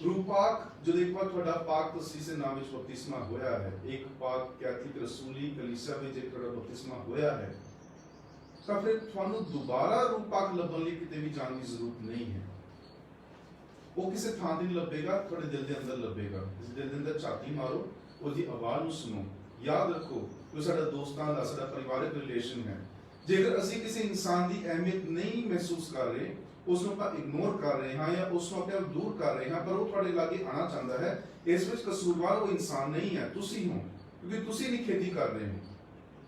ਰੂਪਾਕ ਜਦੋਂ ਇੱਕ ਵਾਰ ਤੁਹਾਡਾ ਪਾਕ ਤਸੀਸ ਦੇ ਨਾਮ ਵਿੱਚ ਬਪਤਿਸਮਾ ਹੋਇਆ ਹੈ, ਇੱਕ ਪਾਕ ਕੈਥੋਲਿਕ ਰਸੂਲੀ ਕਲੀਸਿਆ ਵਿੱਚ ਇੱਕ ਤੁਹਾਡਾ ਬਪਤਿਸਮਾ ਹੋਇਆ ਹੈ, ਤਾਂ ਫਿਰ ਤੁਹਾਨੂੰ ਦੁਬਾਰਾ ਰੂਪਾਕ ਲੱਭਣ ਲਈ ਕਿਤੇ ਵੀ ਜਾਣ ਦੀ ਜ਼ਰੂਰਤ ਨਹੀਂ ਹੈ। ਉਹ ਕਿਸੇ ਥਾਂ ਤੇ ਨਹੀਂ ਲੱਭੇਗਾ, ਤੁਹਾਡੇ ਦਿਲ ਦੇ ਅੰਦਰ ਲੱਭੇਗਾ। ਇਸ ਦਿਲ ਦੇ ਅੰਦਰ ਝਾਤੀ ਮਾਰੋ ਉਹਦੀ ਆਵਾਜ਼ ਨੂੰ ਸੁਣੋ। ਯਾਦ ਰੱਖੋ ਜੋ ਸਾਡਾ ਦੋਸਤਾਂ ਦਾ, ਸਾਡਾ ਪਰਿਵਾਰਕ ਰਿਲੇਸ਼ਨ ਹੈ, ਜੇਕਰ ਅਸੀਂ ਕਿਸੇ ਇਨਸਾਨ ਦੀ ਅਹਿਮੀਅਤ ਨਹੀਂ ਮਹਿਸੂਸ ਕਰ ਰਹੇ, ਉਸ ਨੂੰ ਆਪਾਂ ਇਗਨੋਰ ਕਰ ਰਹੇ ਹਾਂ ਜਾਂ ਉਸ ਨੂੰ ਆਪਣੇ ਆਪ ਦੂਰ ਕਰ ਰਹੇ ਹਾਂ, ਪਰ ਉਹ ਤੁਹਾਡੇ ਲਾਗੇ ਆਉਣਾ ਚਾਹੁੰਦਾ ਹੈ, ਇਸ ਵਿੱਚ ਕਸੂਰਵਾਰ ਉਹ ਇਨਸਾਨ ਨਹੀਂ ਹੈ, ਤੁਸੀਂ ਹੋ, ਕਿਉਂਕਿ ਤੁਸੀਂ ਨਹੀਂ ਖੇਤੀ ਕਰ ਰਹੇ ਹੋ।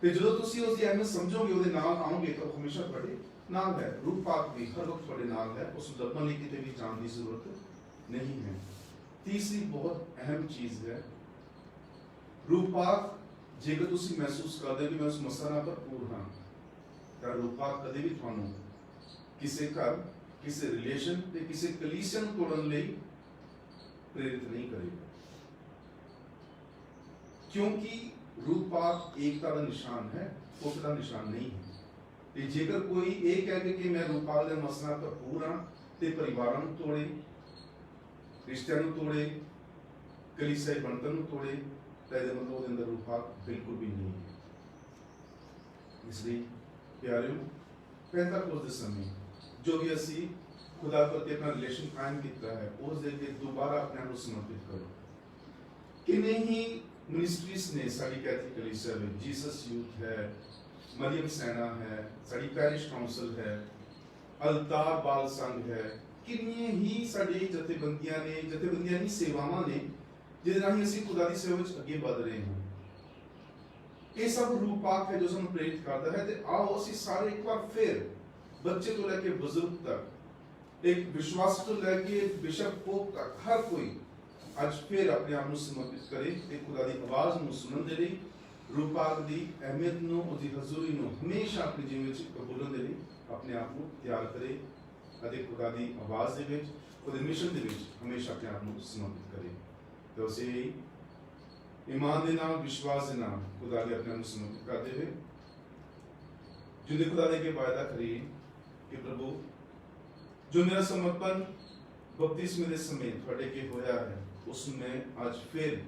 ਤੇ ਜਦੋਂ ਤੁਸੀਂ ਉਸ ਦੀ ਅਹਿਮੀਅਤ ਸਮਝੋਗੇ, ਉਹਦੇ ਨਾਲ ਆਓਗੇ, ਤਾਂ ਉਹ ਹਮੇਸ਼ਾ ਤੁਹਾਡੇ ਨਾਲ ਹੈ। ਰੂਹ ਪਾਕ ਵੀ ਹਰ ਵਕਤ ਤੁਹਾਡੇ ਨਾਲ ਹੈ, ਉਸ ਨੂੰ ਲੱਭਣ ਲਈ ਕਿਤੇ ਵੀ ਜਾਣ ਦੀ ਜ਼ਰੂਰਤ ਨਹੀਂ ਹੈ। ਤੀਸਰੀ ਬਹੁਤ ਅਹਿਮ ਚੀਜ਼ ਹੈ, ਰੂਹ ਪਾਕ, ਜੇਕਰ ਤੁਸੀਂ ਮਹਿਸੂਸ ਕਰਦੇ ਹੋ ਕਿ ਮੈਂ ਉਸ ਮਸਲਾ ਨਾਲ ਭਰਪੂਰ ਹਾਂ, ਤਾਂ ਰੂਹ ਪਾਕ ਕਦੇ ਵੀ ਤੁਹਾਨੂੰ ਕਿਸੇ ਘਰ, ਕਿਸੇ ਰਿਲੇਸ਼ਨ ਤੇ ਕਿਸੇ ਕਲੀਸਿਆ ਨੂੰ ਤੋੜਨ ਲਈ ਪ੍ਰੇਰਿਤ ਨਹੀਂ ਕਰੇਗਾ, ਕਿਉਂਕਿ ਰੂਹ ਪਾਕ ਏਕਤਾ ਦਾ ਨਿਸ਼ਾਨ ਹੈ, ਫੁੱਟ ਦਾ ਨਿਸ਼ਾਨ ਨਹੀਂ ਹੈ। ਤੇ ਜੇਕਰ ਕੋਈ ਇਹ ਕਹਿ ਕਿ ਮੈਂ ਰੂਹ ਪਾਕ ਦੇ ਮਸਲਾ ਨਾਲ ਭਰਪੂਰ ਹਾਂ ਤੇ ਪਰਿਵਾਰਾਂ ਨੂੰ ਤੋੜੇ, ਰਿਸ਼ਤਿਆਂ ਨੂੰ ਤੋੜੇ, ਕਲੀਸਿਆ ਬਣਤਰ ਨੂੰ ਤੋੜੇ, ਤਾਂ ਇਹਦਾ ਮਤਲਬ ਉਹਦੇ ਅੰਦਰ ਰੂਹ ਪਾਕ ਬਿਲਕੁਲ ਵੀ ਨਹੀਂ ਹੈ। ਇਸ ਲਈ ਪਿਆਰਿਓ, ਪੈਂਤੇਕੋਸਤ ਦੇ ਸਮੇਂ ਜੋ ਵੀ ਅਸੀਂ ਖੁਦਾ ਪ੍ਰਤੀ ਆਪਣਾ ਰਿਲੇਸ਼ਨ ਕਾਇਮ ਕੀਤਾ ਹੈ, ਉਸ ਦੇ ਅੱਗੇ ਦੁਬਾਰਾ ਆਪਣੇ ਆਪ ਨੂੰ ਸਮਰਪਿਤ ਕਰੋ। ਕਿੰਨੇ ਹੀ ਮਿਨਿਸਟਰੀਜ਼ ਨੇ ਸਾਡੀ ਕੈਥੋਲਿਕ ਕਲੀਸਿਆ ਵਿੱਚ, ਜੀਸਸ ਯੂਥ ਹੈ, ਮਰੀਅਮ ਸੈਨਾ ਹੈ, ਸਾਡੀ ਪੈਰਿਸ਼ ਕਾਉਂਸਲ ਹੈ, ਅਲਤਾਰ ਬਾਲ ਸੰਘ ਹੈ, ਕਿੰਨੀਆਂ ਹੀ ਸਾਡੀ ਜਥੇਬੰਦੀਆਂ ਨੇ, ਜਥੇਬੰਦੀਆਂ ਦੀ ਸੇਵਾਵਾਂ ਨੇ, ਜਿਹਦੇ ਰਾਹੀਂ ਅਸੀਂ ਖੁਦਾ ਦੀ ਸੇਵਾ ਵਿੱਚ ਅੱਗੇ ਵਧ ਰਹੇ ਹਾਂ। ਇਹ ਸਭ ਰੂਹ ਪਾਕ ਹੈ ਜੋ ਸਾਨੂੰ ਪ੍ਰੇਰਿਤ ਕਰਦਾ ਹੈ। ਤੇ ਆਓ ਅਸੀਂ ਸਾਰੇ ਇੱਕ ਵਾਰ ਫਿਰ, ਬੱਚੇ ਤੋਂ ਲੈ ਕੇ ਬਜ਼ੁਰਗ ਤੱਕ, ਇੱਕ ਵਿਸ਼ਵਾਸ ਤੋਂ ਲੈ ਕੇ ਬਿਸ਼ਪ ਪੋਪ ਤੱਕ, ਹਰ ਕੋਈ ਅੱਜ ਫਿਰ ਆਪਣੇ ਆਪ ਨੂੰ ਸਮਰਪਿਤ ਕਰੇ ਤੇ ਖੁਦਾ ਦੀ ਆਵਾਜ਼ ਨੂੰ ਸੁਣਨ ਦੇ ਲਈ, ਰੂਹ ਪਾਕ ਦੀ ਅਹਿਮੀਅਤ ਨੂੰ, ਉਹਦੀ ਹਜ਼ੂਰੀ ਨੂੰ ਹਮੇਸ਼ਾ ਆਪਣੇ ਜੀਵਨ ਵਿੱਚ ਕਬੂਲਣ ਦੇ ਲਈ ਆਪਣੇ ਆਪ ਨੂੰ ਤਿਆਰ ਕਰੇ ਅਤੇ ਖੁਦਾ ਦੀ ਆਵਾਜ਼ ਦੇ ਵਿੱਚ, ਉਹਦੇ ਮਿਸ਼ਨ ਦੇ ਵਿੱਚ ਹਮੇਸ਼ਾ ਆਪਣੇ ਆਪ ਨੂੰ ਸਮਰਪਿਤ ਕਰੇ। ਤੇ ਉਸੇ ਈਮਾਨ ਦੇ ਨਾਲ, ਵਿਸ਼ਵਾਸ ਦੇ ਨਾਲ ਖੁਦਾ ਦੇ ਆਪਣੇ ਆਪ ਨੂੰ ਸਮਰਪਿਤ ਕਰਦੇ ਹੋਏ ਜਿੰਦੇ ਖੁਦਾ ਦੇ ਅੱਗੇ ਵਾਅਦਾ ਕਰੀਏ ਕਿ ਪ੍ਰਭੂ, ਜੋ ਮੇਰਾ ਸਮਰਪਣ ਬਪਤਿਸਮੇ ਦੇ ਸਮੇਂ ਤੁਹਾਡੇ ਅੱਗੇ ਹੋਇਆ ਹੈ, ਉਸ ਨੂੰ ਮੈਂ ਅੱਜ ਫਿਰ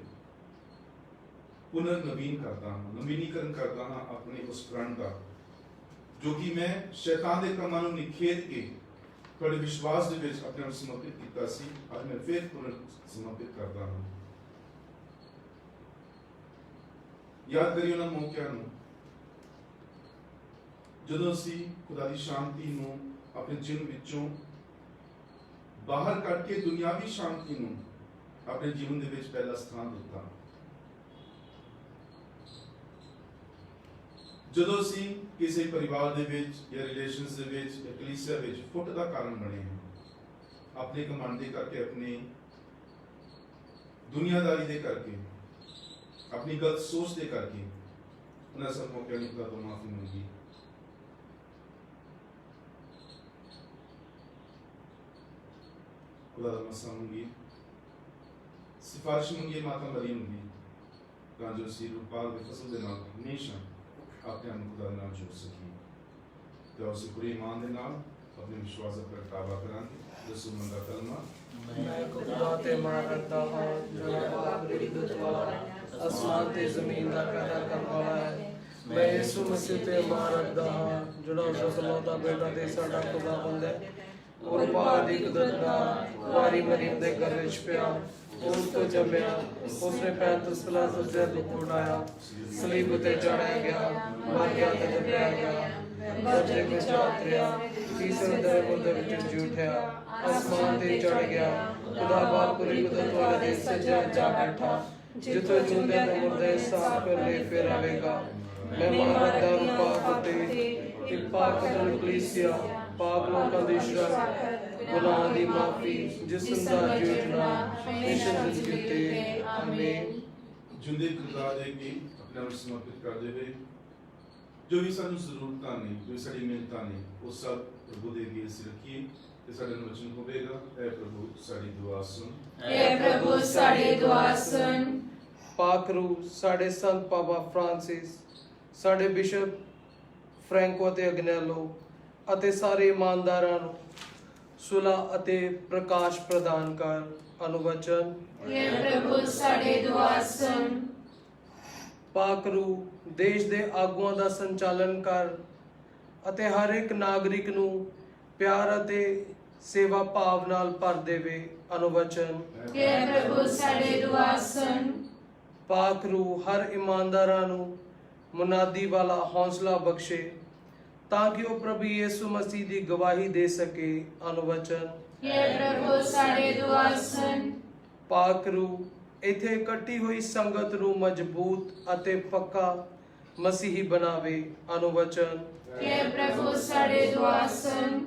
ਪੁਨਰ ਨਵੀਨ ਕਰਦਾ ਹਾਂ, ਨਵੀਨੀਕਰਨ ਕਰਦਾ ਹਾਂ ਆਪਣੇ ਉਸ ਪ੍ਰਣ ਦਾ, ਜੋ ਕਿ ਮੈਂ ਸ਼ੈਤਾਨ ਦੇ ਕੰਮਾਂ ਨੂੰ ਨਿਖੇਧ ਕੇ ਤੁਹਾਡੇ ਵਿਸ਼ਵਾਸ ਦੇ ਵਿੱਚ ਆਪਣੇ ਆਪ ਸਮਰਪਿਤ ਕੀਤਾ ਸੀ, ਅੱਜ ਮੈਂ ਫਿਰ ਪੁਨਰ ਸਮਰਪਿਤ ਕਰਦਾ ਹਾਂ। ਯਾਦ ਕਰਿਓ ਉਹਨਾਂ ਮੌਕਿਆਂ ਨੂੰ ਜਦੋਂ ਅਸੀਂ ਖੁਦਾ ਦੀ ਸ਼ਾਂਤੀ ਨੂੰ ਆਪਣੇ ਜੀਵਨ ਵਿੱਚੋਂ ਬਾਹਰ ਕੱਢ ਕੇ ਦੁਨਿਆਵੀ ਸ਼ਾਂਤੀ ਨੂੰ ਆਪਣੇ ਜੀਵਨ ਦੇ ਵਿੱਚ ਪਹਿਲਾ ਸਥਾਨ ਦਿੱਤਾ। ਜਦੋਂ ਅਸੀਂ ਕਿਸੇ ਪਰਿਵਾਰ ਦੇ ਵਿੱਚ ਜਾਂ ਰਿਲੇਸ਼ਨਸ ਦੇ ਵਿੱਚ ਜਾਂ ਕਲੀਸਿਆ ਵਿੱਚ ਫੁੱਟ ਦਾ ਕਾਰਨ ਬਣੇ ਹਾਂ, ਆਪਣੇ ਘਮੰਡ ਦੇ ਕਰਕੇ, ਆਪਣੀ ਦੁਨੀਆਦਾਰੀ ਦੇ ਕਰਕੇ, ਆਪਣੀ ਗਲਤ ਸੋਚ ਦੇ ਕਰਕੇ, ਉਹਨਾਂ ਸਭ ਮੌਕਿਆਂ ਨੂੰ ਖੁਦਾ ਤੋਂ ਮਾਫੀ ਮੰਗੀ। ਖੁਦਾ ਦਾ ਮਸਾ ਮੰਗੀ, ਸਿਫਾਰਿਸ਼ ਮੰਗੀ ਮਾਤਾ ਮਰੀਮ ਦੀ, ਤਾਂ ਜੋ ਅਸੀਂ ਰੂਹ ਪਾਕ ਦੇ ਫਜ਼ਲ ਦੇ ਨਾਲ ਹਮੇਸ਼ਾ ਆਪਣੇ ਆਪ ਨੂੰ ਖੁਦਾ ਦੇ ਨਾਲ ਜੋੜ ਸਕੀਏ। ਤੇ ਅਸੀਂ ਪੂਰੇ ਈਮਾਨ ਦੇ ਨਾਲ ਆਪਣੇ ਵਿਸ਼ਵਾਸ ਦਾ ਪ੍ਰਗਟਾਵਾ ਕਰਾਂਗੇ। ਰਸੂਲ ਦਾ ਕਲਮਾ, ਮੈਂ ਖੁਦਾ ਤੇ ਮਾਣ ਰੱਖਦਾ ਹਾਂ ਜਿਹੜਾ ਪਾਕ ਰਿਦਤਵਾਨ ਅਸਮਾਨ ਤੇ ਜ਼ਮੀਨ ਦਾ ਪੈਦਾ ਕਰਨ ਵਾਲਾ ਹੈ। ਮੈਂ ਯਿਸੂ ਮਸੀਹ ਤੇ ਮਾਣ ਰੱਖਦਾ ਹਾਂ ਜਿਹੜਾ ਉਸ ਦਾ ਇਕਲੌਤਾ ਬੇਟਾ ਤੇ ਸਾਡਾ ਖੁਦਾਵੰਦ ਹੈ। ਉਹ ਪਾਕ ਦੀ ਕੁਦਰਤ ਨਾਲ ਕੁਆਰੀ ਮਰੀਮ ਦੇ ਘਰ ਵਿੱਚ ਪਿਆ, ਉਸ ਤੋਂ ਜੰਮਿਆ, ਉਸਨੇ 35 ਸਾਲਾਂ ਤੋਂ ਦੁੱਖ ਉਠਾਇਆ, ਸਲੀਬ ਉਤੇ ਚੜ੍ਹਾਇਆ ਗਿਆ, ਮਰ ਗਿਆ ਤੇ ਦਬਿਆ ਗਿਆ, ਮਰਦੇ ਵਿੱਚ ਉਤਰਿਆ, ਤੀਸਰੇ ਦਿਨ ਮੁਰਦੇ ਵਿੱਚੋਂ ਜੀ ਉੱਠਿਆ, ਅਸਮਾਨ ਤੇ ਚੜ੍ਹ ਗਿਆ, ਖੁਦਾ ਬਾਪ ਪੂਰੀ ਕੁਦਰਤ ਵਾਲੇ ਦੇ ਸੱਜੇ ਜਾ ਬੈਠਾ, ਜਿੱਥੇ ਜਿਉਂਦੇ ਤੇ ਮੁਰਦੇ ਸਾਫ਼ ਕਰ ਲਈ ਫਿਰ ਆਵੇਗਾ। ਮੈਂ ਮਾਰਦਾ ਰੂਹ ਪਾਕ ਉਤੇ ਇੱਕ ਪਾਕ ਕਲੀਸਿਆ, ਪਾਕ ਲੋਕਾਂ ਦੀ ਸ਼ਰਾਕਤ, ਗੁਨਾਹਾਂ ਦੀ ਮਾਫੀ, ਜਿਸਮ ਦਾ ਜੀਉਣਾ, ਮਿਸ਼ਨ ਜ਼ਿੰਦਗੀ ਤੇ ਆਮੀਨ। ਜਿੰਦੇ ਖੁਦਾ ਦੇ ਅੱਗੇ ਆਪਣੇ ਆਪ ਨੂੰ ਸਮਰਪਿਤ ਕਰਦੇ ਹੋਏ ਜੋ ਵੀ ਸਾਨੂੰ ਜ਼ਰੂਰਤਾਂ ਨੇ, ਜੋ ਸਾਡੀ ਮਿਹਨਤਾਂ ਨੇ, ਉਹ ਸਭ ਪ੍ਰਭੂ ਦੇ ਅੱਗੇ ਅਸੀਂ ਰੱਖੀਏ ਤੇ ਸਾਡੇ ਨਾਲ ਵਚਨ ਹੋਵੇਗਾ। ਐ ਪ੍ਰਭੂ ਸਾਡੀ ਦੁਆ ਸੁਣ, ਐ ਪ੍ਰਭੂ ਸਾਡੀ ਦੁਆ ਸੁਣ। ਪਾਕ ਰੂਹ ਸਾਡੇ ਸੰਤ ਬਾਬਾ ਫ੍ਰਾਂਸਿਸ, ਸਾਡੇ ਬਿਸ਼ਪ ਫ੍ਰੈਂਕੋ ਅਤੇ ਅਗਨੈਲੋ ਅਤੇ ਸਾਰੇ ਇਮਾਨਦਾਰਾਂ ਨੂੰ ਸੁਲ੍ਹਾ ਅਤੇ ਪ੍ਰਕਾਸ਼ ਪ੍ਰਦਾਨ ਕਰ। ਅਨੁਵਚਨ, ਐ ਪ੍ਰਭੂ ਸਾਡੀ ਦੁਆ ਸੁਣ। ਪਾਕ ਰੂਹ ਦੇਸ਼ ਦੇ ਆਗੂਆਂ ਦਾ ਸੰਚਾਲਨ ਕਰ ਅਤੇ ਹਰ ਇੱਕ ਨਾਗਰਿਕ ਨੂੰ ਪਿਆਰ ਅਤੇ ਸੇਵਾ ਭਾਵ ਨਾਲ ਭਰ ਦੇਵੇ। ਅਨੁਵਚਨ, ਐ ਪ੍ਰਭੂ ਸਾਡੀ ਦੁਆ ਸੁਣ। ਪਾਕ ਰੂਹ ਹਰ ਇਮਾਨਦਾਰਾਂ ਨੂੰ ਮੁਨਾਦੀ ਵਾਲਾ ਹੌਸਲਾ ਬਖਸ਼ੇ ਤਾਂ ਕਿ ਉਹ ਪ੍ਰਭੂ ਯਿਸੂ ਮਸੀਹ ਦੀ ਗਵਾਹੀ ਦੇ ਸਕੇ। ਅਨੁਵਚਨ। हे प्रभु साडे दुआ सुन। ਪਾਕ ਰੂਹ ਇੱਥੇ ਇਕੱਠੀ ਹੋਈ ਸੰਗਤ ਨੂੰ ਮਜ਼ਬੂਤ ਅਤੇ ਪੱਕਾ ਮਸੀਹੀ ਬਣਾਵੇ। ਅਨੁਵਚਨ। हे प्रभु साडे दुआ सुन।